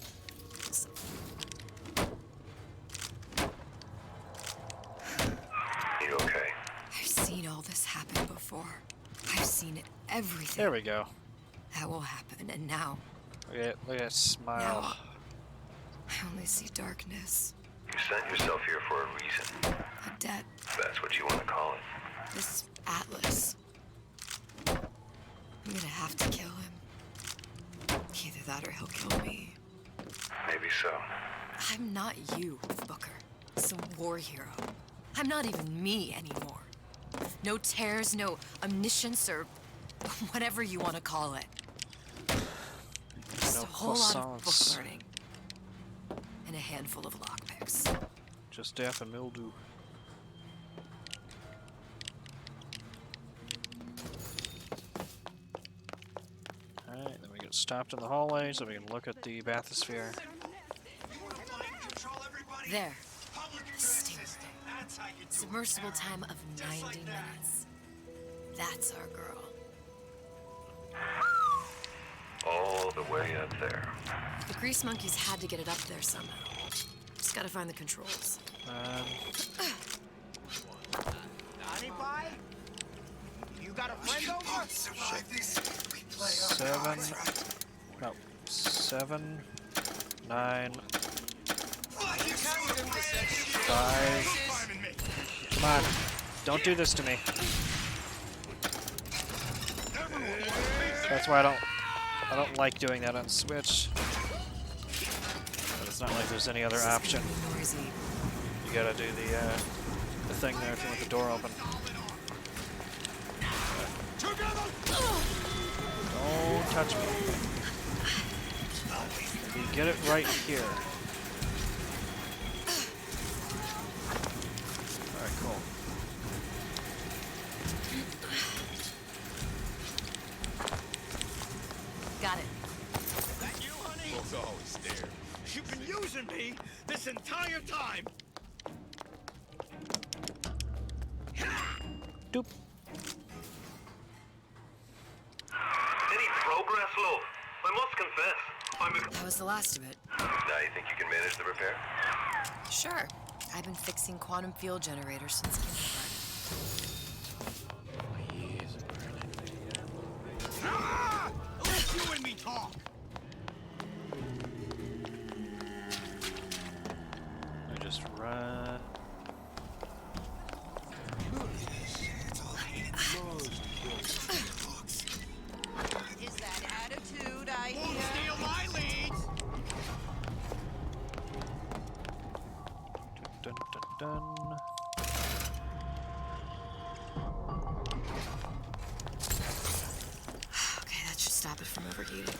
You okay? I've seen all this happen before. I've seen everything. There we go. That will happen, and now, Look at that smile. now, I only see darkness. You sent yourself here for a reason. A debt. If that's what you want to call it. This Atlas. I'm gonna have to kill him. Either that or he'll kill me. Maybe so. I'm not you, Booker. Some war hero. I'm not even me anymore. No tears, no omniscience, or whatever you want to call it. Just No a whole lot of book croissants. learning. And a handful of lockpicks. Just death and mildew. Alright, then we get stopped in the hallway so we can look at the bathysphere. There. Sting. Submersible time of 90 minutes. That's our girl. All the way up there. The grease monkeys had to get it up there somehow. Just gotta find the controls. Honey pie? You got a friend over? Survive this. We play Seven. No. 7, 9, 5. Come on. Don't do this to me. That's why I don't like doing that on Switch. But it's not like there's any other option. You gotta do the thing there if you want the door open. Don't touch me. You get it right here. Alright, cool. Got it. That you, honey? Was always there. You've been using me this entire time. Doop. Any progress, love? I must confess, That was the last of it. Now you think you can manage the repair? Sure. I've been fixing quantum field generators since kindergarten. Ah! Let you and me talk. stop it from overheating.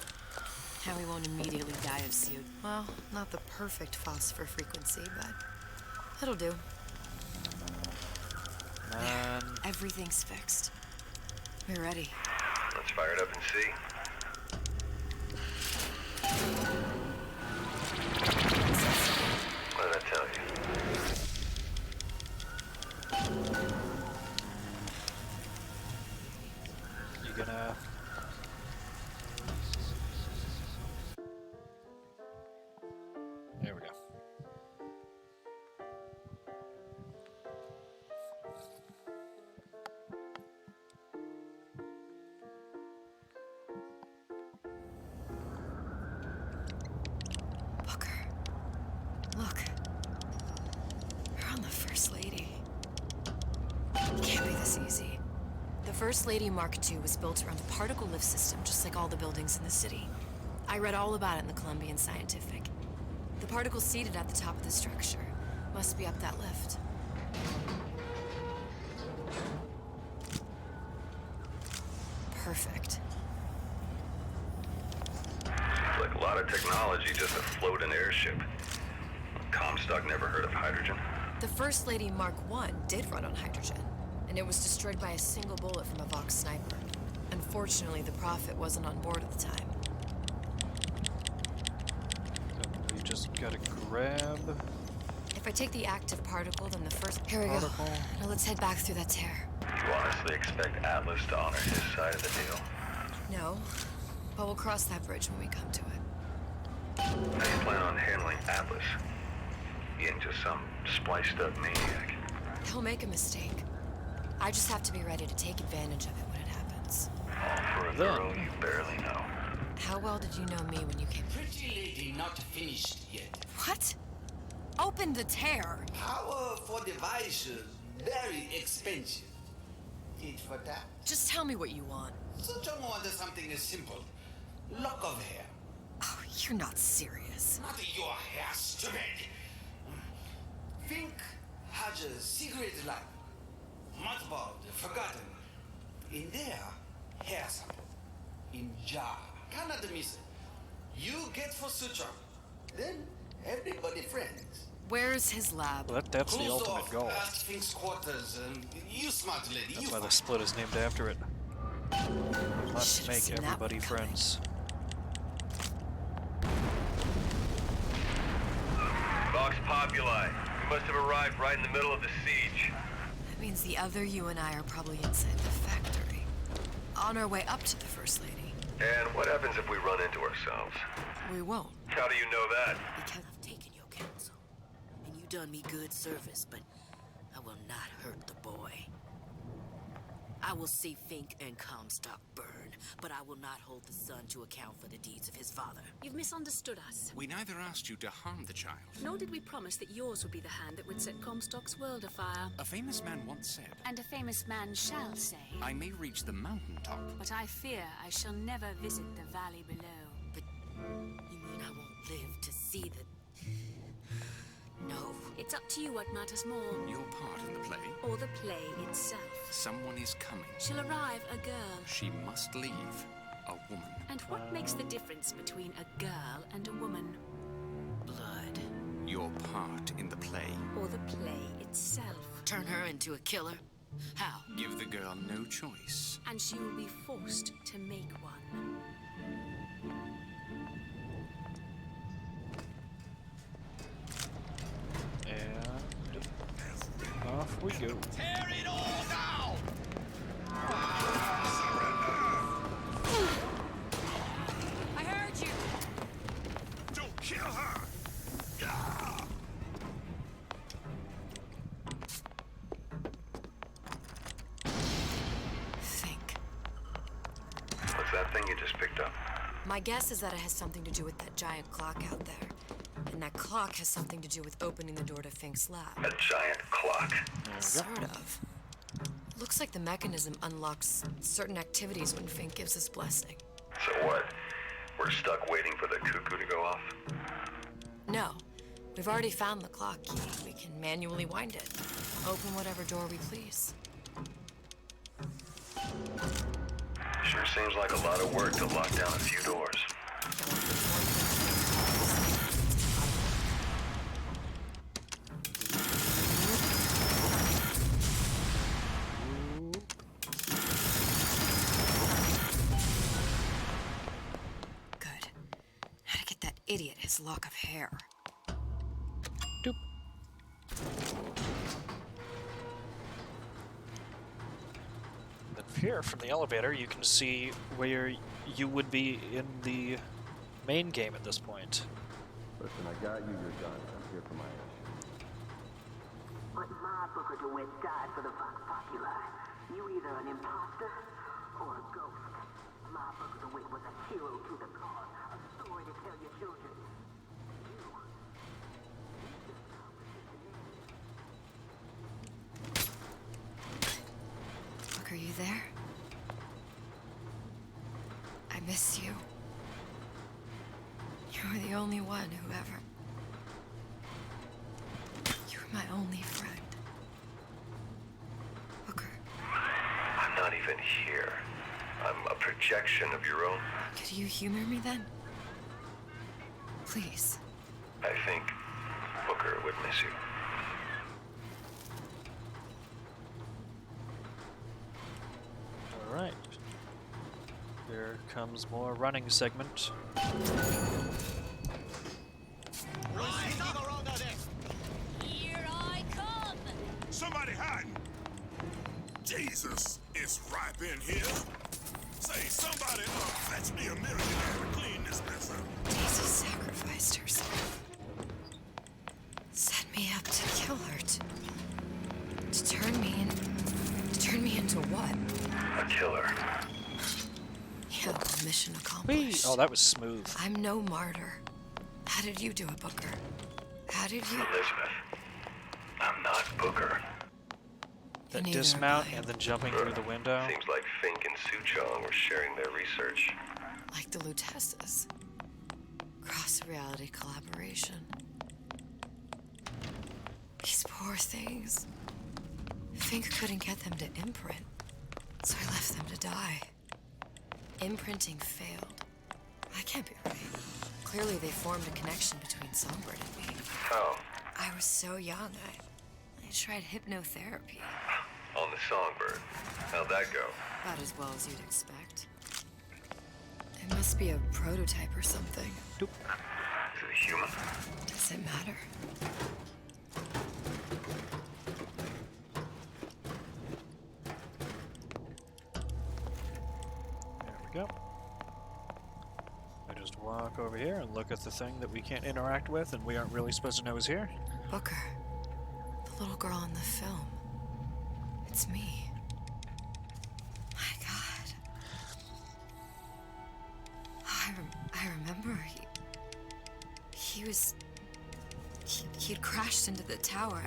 How he won't immediately die of CO2. Well, not the perfect phosphor frequency, but it'll do. There, everything's fixed. We're ready. Let's fire it up and see. What did I tell you? You gonna... There we go. Booker. Look. We're on the First Lady. It can't be this easy. The First Lady Mark II was built around a particle lift system, just like all the buildings in the city. I read all about it in the Columbian Scientific. The particles seated at the top of the structure must be up that lift. Perfect. Seems like a lot of technology just to float an airship. Comstock never heard of hydrogen. The First Lady Mark I did run on hydrogen, and it was destroyed by a single bullet from a Vox sniper. Unfortunately, the Prophet wasn't on board at the time. We just gotta grab... If I take the active particle, then the first... Here we go. Now let's head back through that tear. You honestly expect Atlas to honor his side of the deal? No, but we'll cross that bridge when we come to it. How do you plan on handling Atlas? He ain't just some spliced-up maniac. He'll make a mistake. I just have to be ready to take advantage of it when it happens. All for a girl you barely know. How well did you know me when you came? Pretty lady not finished yet. What? Open the tear. Powerful device, very expensive. Need for that? Just tell me what you want. Such a want something as simple. Lock of hair. Oh, you're not serious. Not your hair, stupid. Fink has a secret lab. Mothballed, forgotten. In there, hair sample. In jar. Cannot miss it. You get for suture. Then everybody friends. Where's his lab? Well, that's the ultimate goal. Past Fink's quarters. You smart lady. That's why the split is named after it. Let's make everybody friends. Vox Populi. We must have arrived right in the middle of the siege. That means the other you and I are probably inside the factory. On our way up to the First Lady. And what happens if we run into ourselves? We won't. How do you know that? Because I've taken your counsel, and you done me good service, but I will not hurt the boy. I will see Fink and Comstock burn, but I will not hold the son to account for the deeds of his father. You've misunderstood us. We neither asked you to harm the child. Nor did we promise that yours would be the hand that would set Comstock's world afire. A famous man once said, And a famous man shall say, I may reach the mountaintop, but I fear I shall never visit the valley below. But you mean I won't live to see the... No. It's up to you what matters more. Your part in the play? Or the play itself. Someone is coming. She'll arrive a girl. She must leave a woman. And what makes the difference between a girl and a woman? Blood. Your part in the play. Or the play itself. Turn her into a killer? How? Give the girl no choice. And she will be forced to make one. And off we go. Tear it all down! I heard you. Don't kill her! Think. What's that thing you just picked up? My guess is that it has something to do with that giant clock out there. And that clock has something to do with opening the door to Fink's lab. A giant clock. Sort of. Looks like the mechanism unlocks certain activities when Fink gives his blessing. So what? We're stuck waiting for the cuckoo to go off? No. We've already found the clock key. We can manually wind it. Open whatever door we please. Sure seems like a lot of work to lock down a few doors. Good. How to get that idiot his lock of hair. Doop. Then here, from the elevator, you can see where you would be in the main game at this point. Listen, I got you your gun. I'm here for my issue. But my Booker DeWitt died for the Vox Populi. You either an imposter or a ghost. My Booker DeWitt was a hero to the cause, a story to tell your children. Booker, you there? I miss you. You were the only one who ever... You were my only friend. Booker. I'm not even here. I'm a projection of your own. Could you humor me then? Please. I think Booker would miss you. Alright. Here comes more running segment. Here I come! Somebody hiding! Jesus, it's ripe in here. Say, somebody fetch me a millionaire to clean this mess up. Daisy sacrificed herself. Set me up to kill her. To turn me into what? A killer. Yeah, well, mission accomplished. Oh, that was smooth. I'm no martyr. How did you do it, Booker? How did you... Elizabeth, I'm not Booker. That Neither dismount am I. and then jumping through the window. Seems like Fink and Suchong were sharing their research. Like the Lutesses. Cross-reality collaboration. These poor things. Fink couldn't get them to imprint, so I left them to die. Imprinting failed. That can't be right. Clearly they formed a connection between Songbird and me. How? I was so young, I tried hypnotherapy. On the Songbird. How'd that go? About as well as you'd expect. It must be a prototype or something. Is it human? Does it matter? There we go. I just walk over here and look at the thing that we can't interact with and we aren't really supposed to know is here. Booker. The little girl in the film. It's me. My God. I remember he'd crashed into the tower.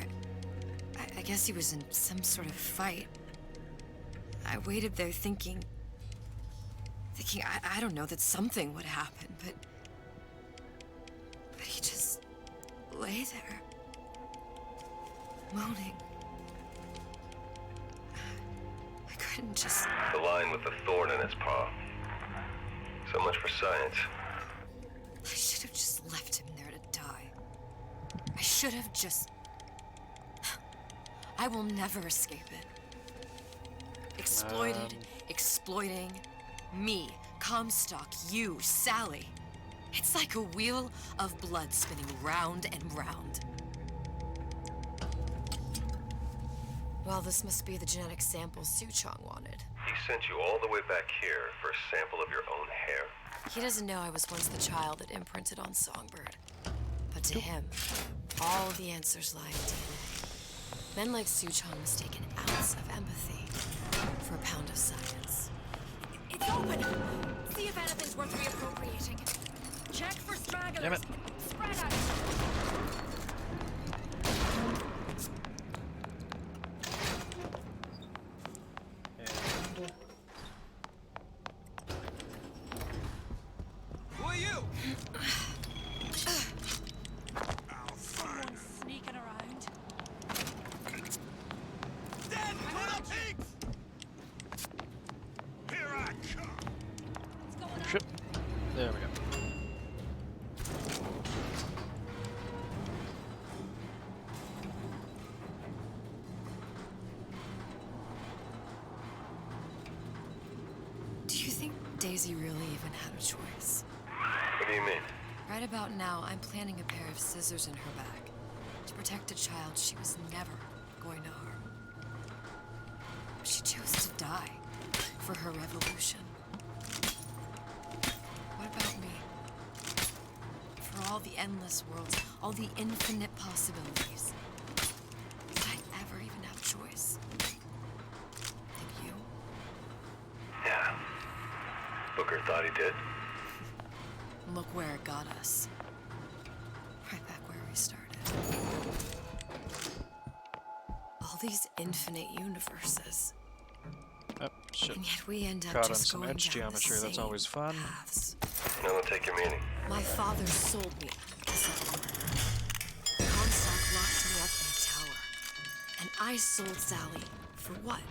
I guess he was in some sort of fight. I waited there thinking I don't know, that something would happen, but he just lay there, moaning. I couldn't just... The line with the thorn in its paw. So much for science. I should have just left him there to die. I should have just... I will never escape it. Exploited, exploiting, me, Comstock, you, Sally. It's like a wheel of blood spinning round and round. Well, this must be the genetic sample Suchong wanted. He sent you all the way back here for a sample of your own hair? He doesn't know I was once the child that imprinted on Songbird. But to him, all the answers lie in DNA. Men like Suchong mistake an ounce of empathy for a pound of science. It's open! See if anything's worth reappropriating. Check for stragglers. Damn it. Spread out. Who are you? Someone's sneaking around. Dead politics! Here I come. Shit. There we go. Do you think Daisy really even had a choice? What do you mean? Right about now, I'm planting a pair of scissors in her back to protect a child she was never going to harm. But she chose to die for her revolution. What about me? For all the endless worlds, all the infinite possibilities. Did I ever even have a choice? Did you? Yeah. Booker thought he did. Look where it got us. Right back where we started. All these infinite universes. Oh, shit. And yet we end up Caught on just some going edge down geometry, the that's same always fun. paths. No, I'll take your meaning. My father sold me to someone. Comstock locked me up in a tower. And I sold Sally for what?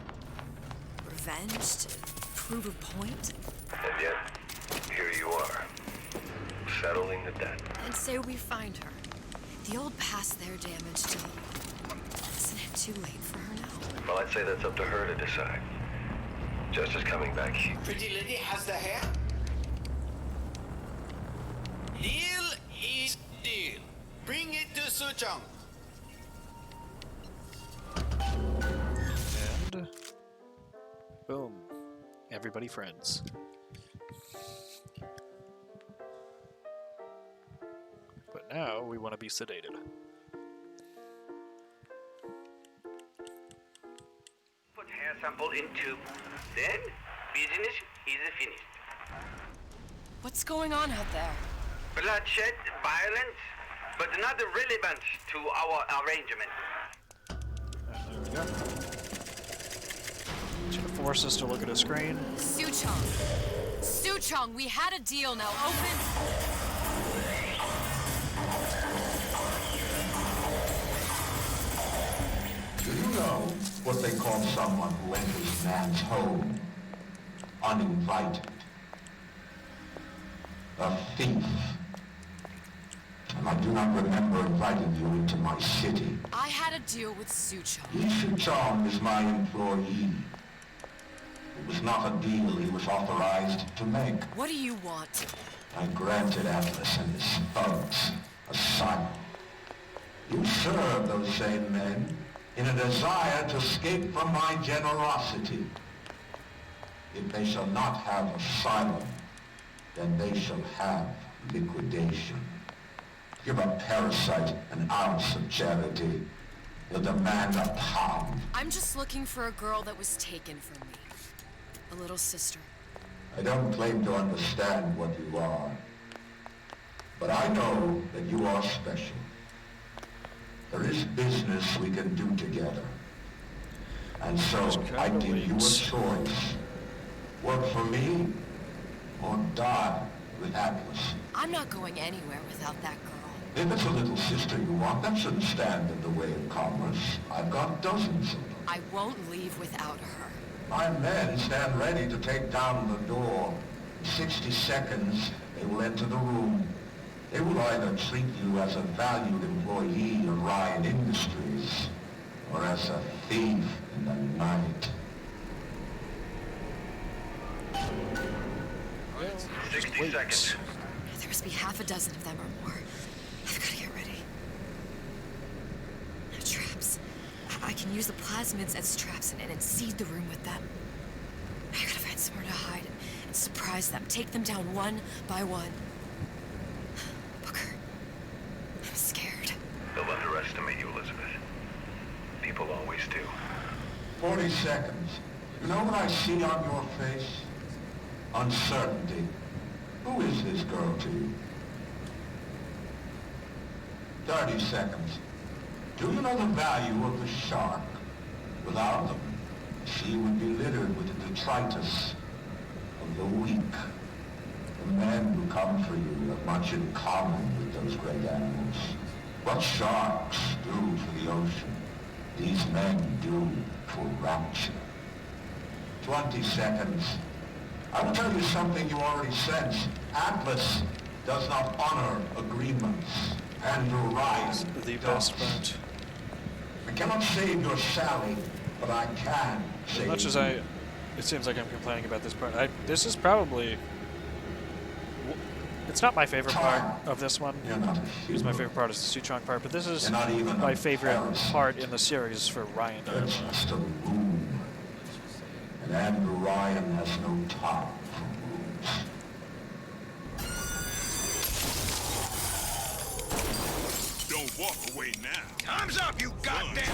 Revenge? To prove a point? And yet, here you are, settling the debt. And say we find her. The old past there damaged too. Isn't it too late for her now? Well, I'd say that's up to her to decide. Justice coming back here. Pretty lady has the hair. Deal is deal. Bring it to Suchong. And boom. Everybody friends. But now we want to be sedated. Put hair sample in tube. Then, business is finished. What's going on out there? Bloodshed, violence, but not relevant to our arrangement. There we go. It's gonna force us to look at a screen. Suchong! Suchong, we had a deal, now open! Do you know what they call someone who enters man's home uninvited? A thief. And I do not remember inviting you into my city. I had a deal with Suchong. Suchong is my employee. It was not a deal he was authorized to make. What do you want? I granted Atlas and his thugs asylum. You serve those same men in a desire to escape from my generosity. If they shall not have asylum, then they shall have liquidation. Give a parasite an ounce of charity. He'll demand a pound. I'm just looking for a girl that was taken from me. A little sister. I don't claim to understand what you are, but I know that you are special. There is business we can do together. And so I give you a choice. Work for me or die with Atlas. I'm not going anywhere without that girl. If it's a little sister you want, that shouldn't stand in the way of commerce. I've got dozens of them. I won't leave without her. My men stand ready to take down the door. In 60 seconds, they will enter the room. They will either treat you as a valued employee of Ryan Industries, or as a thief in the night. 60 seconds. There must be half a dozen of them or more. I've got to get ready. No traps. I can use the plasmids as traps and seed the room with them. I gotta find somewhere to hide and surprise them. Take them down one by one. Booker, I'm scared. They'll underestimate you, Elizabeth. People always do. 40 seconds. You know what I see on your face? Uncertainty. Who is this girl to you? 30 seconds. Do you know the value of the shark? Without them, the sea would be littered with the detritus of the weak. The men who come for you have much in common with those great animals. What sharks do for the ocean, these men do for rapture. 20 seconds. I will tell you something you already sense. Atlas does not honor agreements. And Ryan The does. best part. I cannot save your Sally, but I can save As much as you. it seems like I'm complaining about this part. This is probably... It's not my favorite part of this one. Because my favorite part is the Suchong part, but this is my favorite part in the series for Ryan You're dialogue. just a room. And Andrew Ryan has no time for rooms. Don't walk away now. Time's up, you goddamn...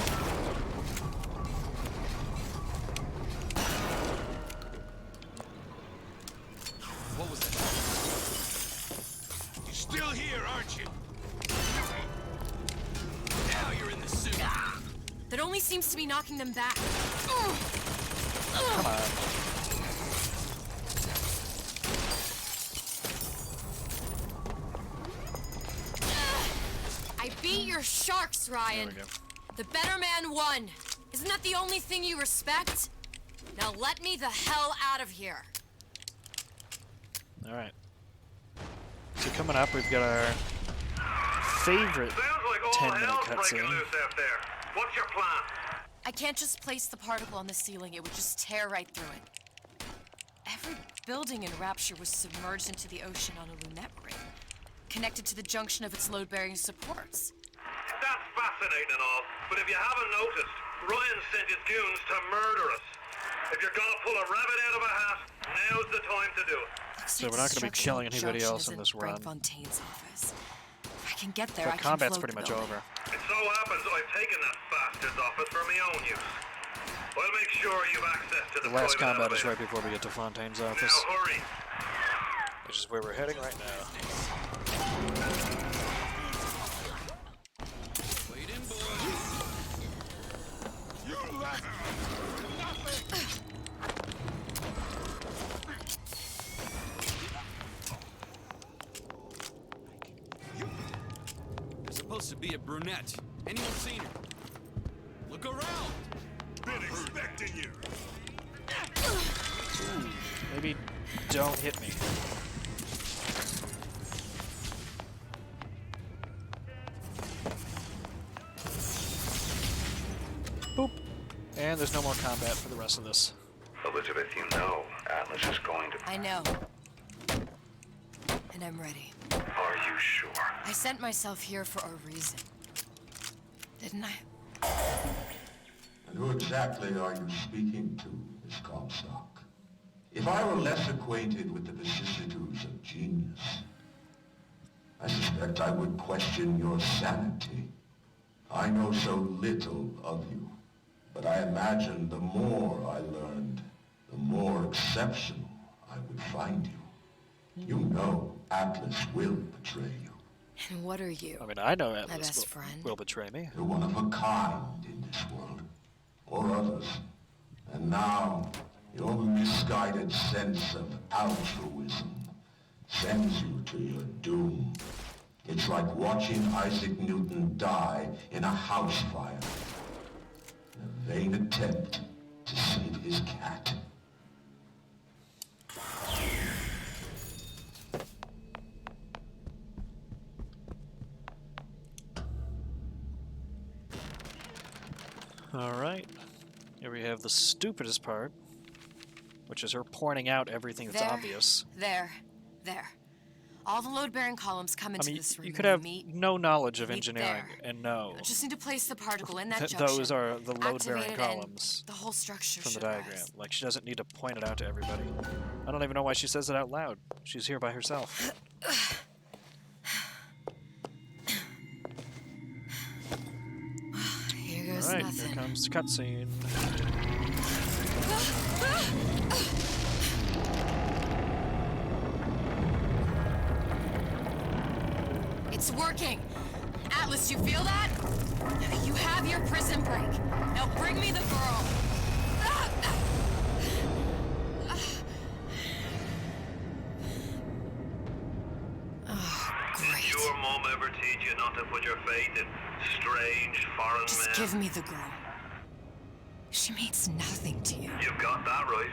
What was that? You're still here, aren't you? Now you're in the suit. That only seems to be knocking them back. Come on. I beat your sharks, Ryan. There we go. The better man won. Isn't that the only thing you respect? Now let me the hell out of here. Alright. So coming up, we've got our favorite 10-minute cutscene. What's your plan? I can't just place the particle on the ceiling. It would just tear right through it. Every building in Rapture was submerged into the ocean on a lunette ring, connected to the junction of its load-bearing supports. That's fascinating and all, but if you haven't noticed, Ryan sent his goons to murder us. If you're gonna pull a rabbit out of a hat, now's the time to do it. So we're not going to be killing anybody else in this run. Fontaine's office. If I can get there, But I can combat's float pretty the much building. over. It so happens I've taken that bastard's office for my own use. I'll make sure you've access to The the last private combat is elevator. right before we get to Fontaine's office, Now hurry. which is where we're heading right now. Wait in, boys. You're laughing. There's supposed to be a brunette. Anyone seen her? Look around. Been expecting you. Ooh, maybe don't hit me. Boop. And there's no more combat for the rest of this. Elizabeth, you know Atlas is going to... I know. And I'm ready. Are you sure? I sent myself here for a reason. Didn't I? And who exactly are you speaking to, Miss Comstock? If I were less acquainted with the vicissitudes of genius, I suspect I would question your sanity. I know so little of you, but I imagine the more I learned, the more exceptional I would find you. You know Atlas will betray you. And what are you? I mean, I know My Atlas best friend. will betray me. You're one of a kind in this world, or others. And now, your misguided sense of altruism sends you to your doom. It's like watching Isaac Newton die in a house fire, in a vain attempt to save his cat. Alright. Here we have the stupidest part, which is her pointing out everything that's obvious. There. All the load-bearing columns come into I mean, this room. you could and have meet no knowledge of meet engineering there. and know I just need to place the particle in that that junction. those are the load-bearing activate it, and columns the whole structure from the should diagram. rise. Like, she doesn't need to point it out to everybody. I don't even know why she says it out loud. She's here by herself. Here goes Alright, nothing. here comes the cutscene. It's working! Atlas, you feel that? You have your prison break. Now bring me the girl. Did your mom ever teach you not to put your faith in strange foreign Just men? give me the girl. She means nothing to you. You've got that right.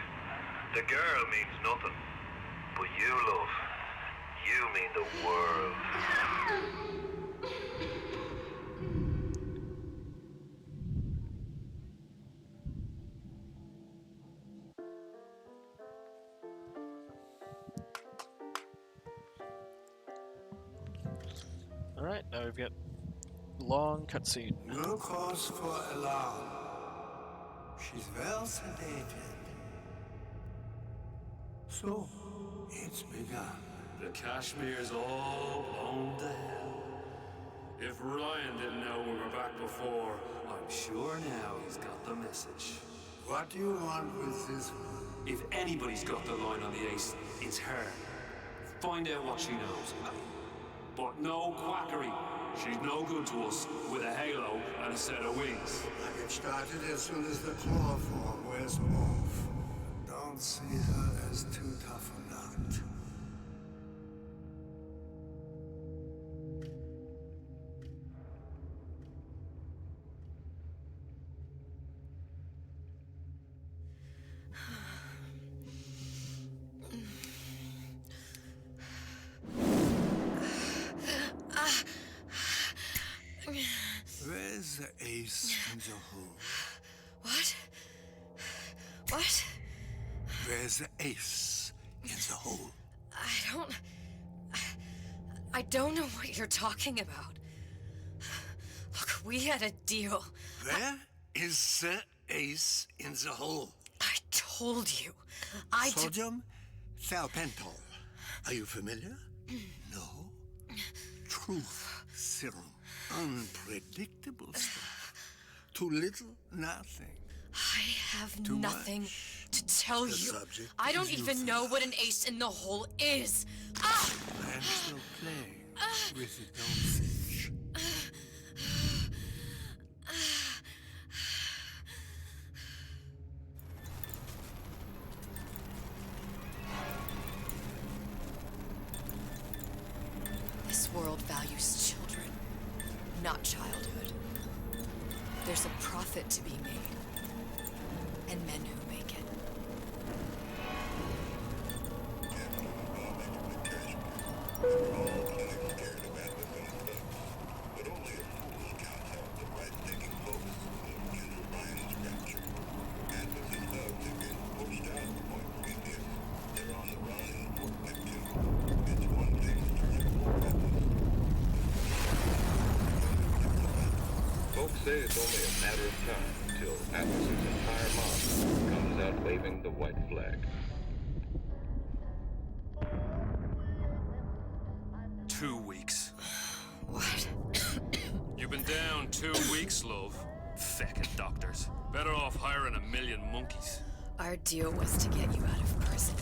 The girl means nothing. But you, love, you mean the world. Alright, now we've got long cutscene. No cause for alarm. She's well sedated. So, it's begun. The Kashmir's all blown to hell. If Ryan didn't know we were back before, I'm sure now he's got the message. What do you want with this one? If anybody's got the line on the ace, it's her. Find out what she knows. But no quackery. She's no good to us with a halo and a set of wings. I get started as soon as the claw form wears off. Don't see her as too tough a nut. Where's the ace in the hole? What? What? Where's the ace in the hole? I don't know what you're talking about. Look, we had a deal. Where is the ace in the hole? I told you. Sodium thiopental. Are you familiar? No. Truth serum. Unpredictable stuff. Too little, nothing. I have Too nothing much. to tell The you. subject I don't is even know what an ace in the hole is. Ah! I'm still playing with the dosage. This world values children, not childhood. There's a profit to be made, and men who make it. Folks say it's only a matter of time till Atlas's entire mob comes out waving the white flag. 2 weeks. What? You've been down 2 weeks, love. Feckin' doctors. Better off hiring 1,000,000 monkeys. Our deal was to get you out of prison.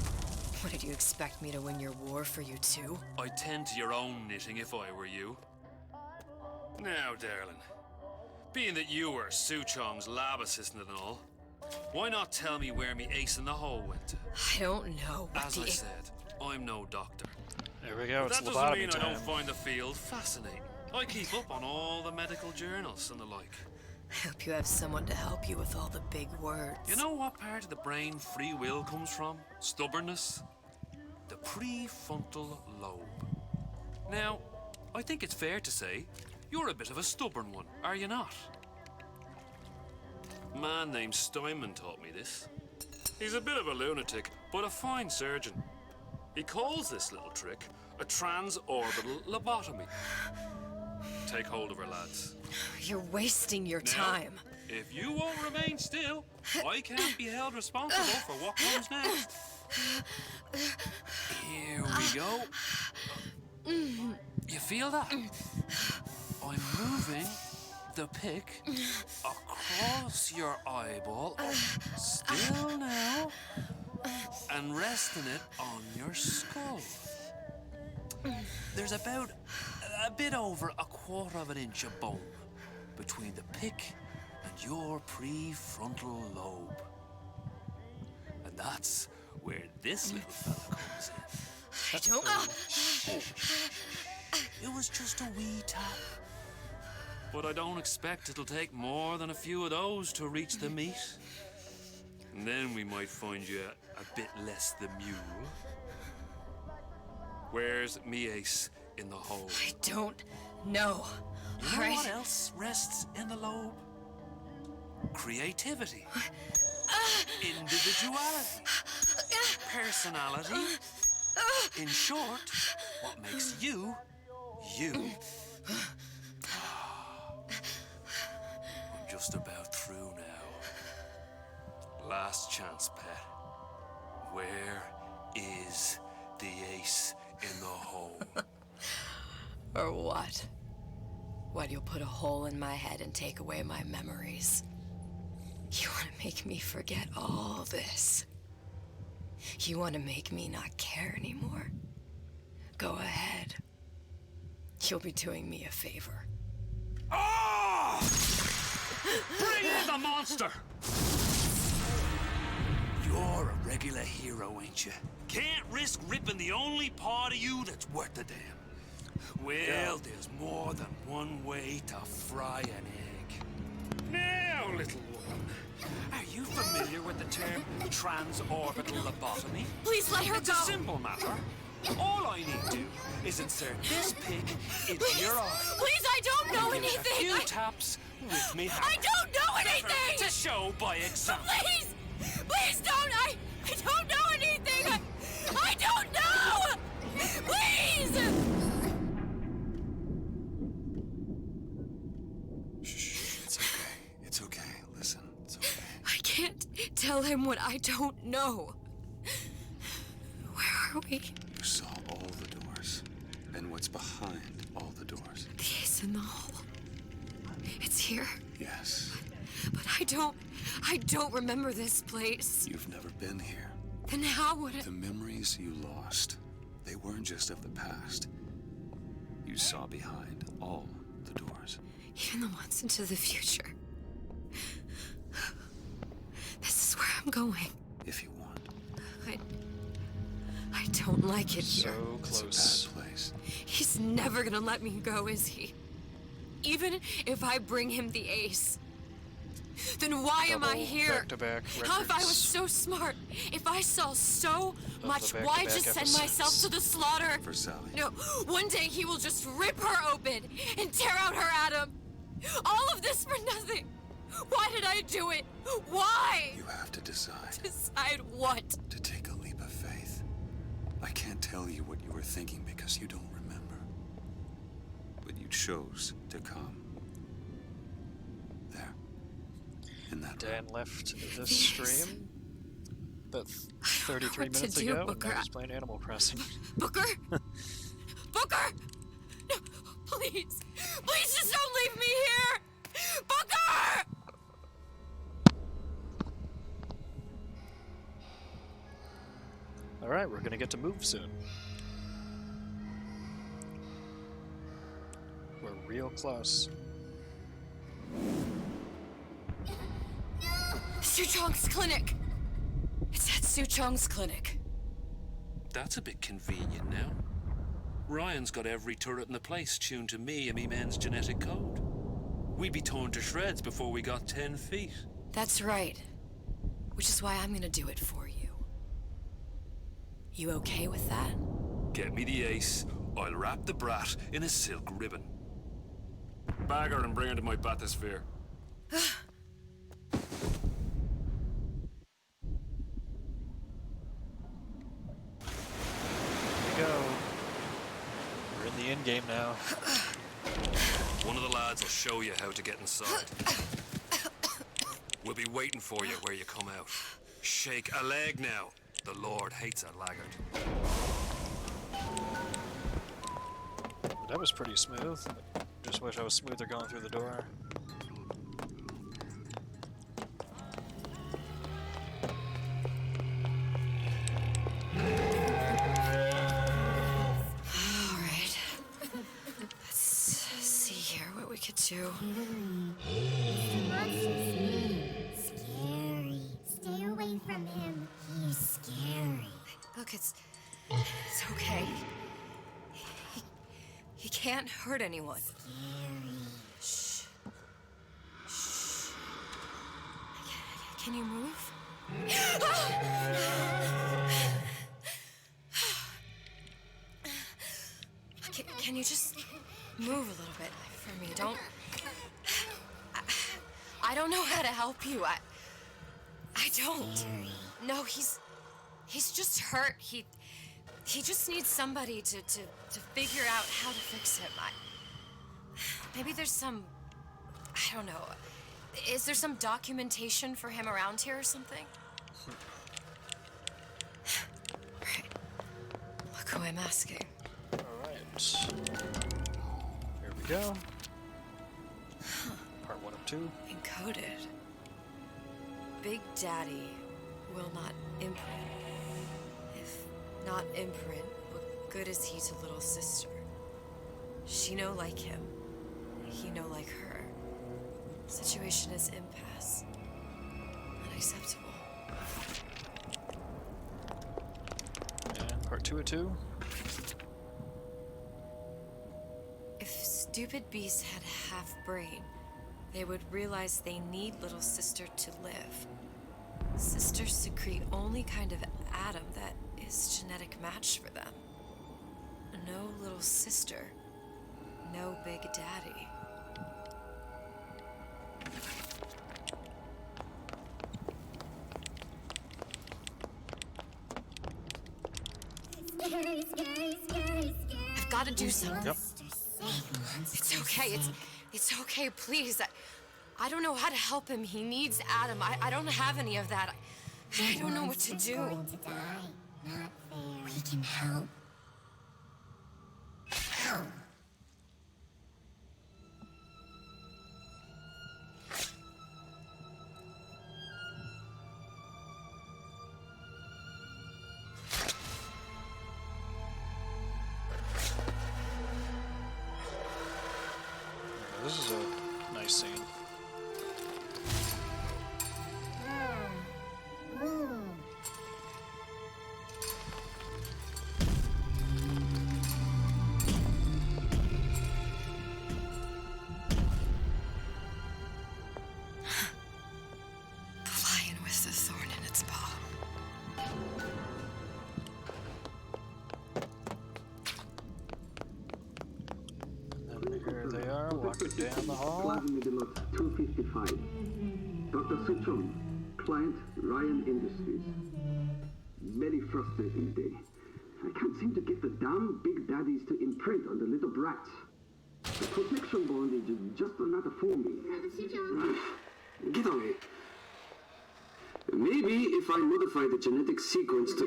What, did you expect me to win your war for you too? I'd tend to your own knitting if I were you. Now, darling, being that you were Suchong's lab assistant and all, why not tell me where me ace in the hole went to? I don't know what As I said, I'm no doctor. There we go, But it's that doesn't lobotomy mean I time. don't find the field fascinating. I keep up on all the medical journals and the like. I hope you have someone to help you with all the big words. You know what part of the brain free will comes from? Stubbornness? The prefrontal lobe. Now, I think it's fair to say you're a bit of a stubborn one, are you not? A man named Steinman taught me this. He's a bit of a lunatic, but a fine surgeon. He calls this little trick a transorbital lobotomy. Take hold of her, lads. You're wasting your time. If you won't remain still, I can't be held responsible for what comes next. Here we go. You feel that? I'm moving the pick across your eyeball, still now, and resting it on your skull. There's about a bit over 1/4 of an inch of bone between the pick and your prefrontal lobe. And that's where this little fella comes in. I don't... It was just a wee tap. But I don't expect it'll take more than a few of those to reach the meat. And then we might find you a bit less the mule. Where's me ace in the hole? I don't know. You know what else rests in the lobe? Creativity. Individuality. Personality. In short, what makes you, you. I'm just about through now. Last chance, pet. Where is the ace in the hole? Or what? What, you'll put a hole in my head and take away my memories? You want to make me forget all this? You want to make me not care anymore? Go ahead. You'll be doing me a favor. Ah! Bring in the monster! You're a regular hero, ain't you? Can't risk ripping the only part of you that's worth a damn. Well, there's more than one way to fry an egg. Now, little one, are you familiar with the term transorbital lobotomy? Please let her It's go. a simple matter. All I need do is insert this pig into your eye. Please, I don't know And give it anything. A few taps with me hammer. I don't know anything. To show by example. Please, please don't. I don't know anything. I don't know. Please. Shh, it's okay. It's okay. Listen, it's okay. I can't tell him what I don't know. Where are we? You saw all the doors, and what's behind all the doors. The ace in the hole. It's here. Yes. But I don't remember this place. You've never been here. Then how would it? The memories you lost, they weren't just of the past. You saw behind all the doors. Even the ones into the future. This is where I'm going. If you want. I don't like it So here. close. It's a bad place. He's never gonna let me go, is he? Even if I bring him the ace. Then why am I Double here? back-to-back How if I was records so smart? If I saw so the much, back-to-back why just send myself episodes. to the slaughter? For Sally. No, one day he will just rip her open and tear out her atom. All of this for nothing. Why did I do it? Why? You have to decide. Decide what? To take a leap of faith. I can't tell you what you were thinking because you don't remember. But you chose to come. There. In that Dan left the stream about 33 what to minutes do, ago, and Booker. now he's playing Animal Crossing. Booker? Booker! No, please. Please just don't leave me here! Booker! All right, we're gonna get to move soon. We're real close. Suchong's clinic! It's at Suchong's clinic. That's a bit convenient now. Ryan's got every turret in the place tuned to me and me men's genetic code. We'd be torn to shreds before we got 10 feet. That's right. Which is why I'm gonna do it for you. You okay with that? Get me the ace, I'll wrap the brat in a silk ribbon. Bag her and bring her to my bathysphere. Here we go. We're in the end game now. One of the lads will show you how to get inside. We'll be waiting for you where you come out. Shake a leg now. The Lord hates a laggard. That was pretty smooth. Just wish I was smoother going through the door. Alright. Let's see here what we could do. Scary. Stay away from him. He's scary. Look, it's okay. He can't hurt anyone. Shh. Shh. Can you move? Can you just move a little bit for me? Don't... I don't know how to help you. I don't. No, he's just hurt. He just needs somebody to figure out how to fix him. Maybe there's some... I don't know. Is there some documentation for him around here or something? Right. Look who I'm asking. Alright. Here we go. Part 1 of 2. Encoded. Big Daddy will not imprint. If not imprint, what good is he to little sister? She no like him. He no like her. Situation is impasse. Unacceptable. And part 2 of 2. If stupid beasts had half brain, they would realize they need little sister to live. Sisters secrete only kind of atom that is genetic match for them. No little sister, no Big Daddy. I've got to do something. Yep. It's okay. It's okay, please. I don't know how to help him. He needs Adam. I don't have any of that. I don't know what to do. Going to die. Not fair. We can help. Help. This is a nice scene. The lion with the thorn in its paw. And here they are, walking down the hall. Plaza Lot 255. Dr. Suchong, client Ryan Industries. Very frustrating day. I can't seem to get the damn Big Daddies to imprint on the little brats. The protection bondage is just another forming. Get away. Maybe if I modify the genetic sequence to...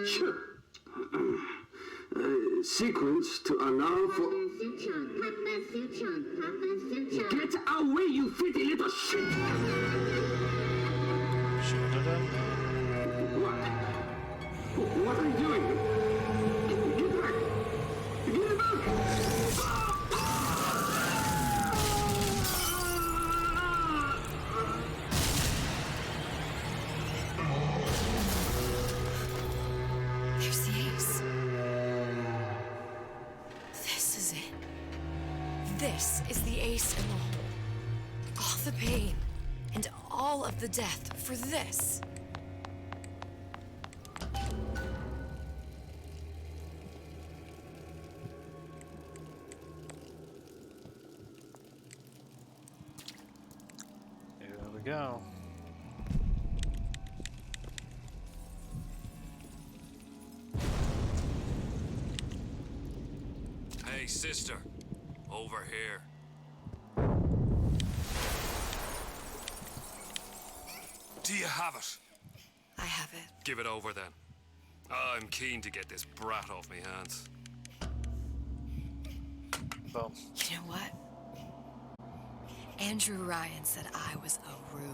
Sure. Sequence to allow for... Get away, you filthy little shit! What? What are you doing? Get back! Get back! There's the ace. This is it. This is the ace in the hole. All the pain and all of the death for this. Here we go. Hey, sister. Over here. Do you have it? I have it. Give it over then. I'm keen to get this brat off me hands. Boom. You know what? Andrew Ryan said I was a rude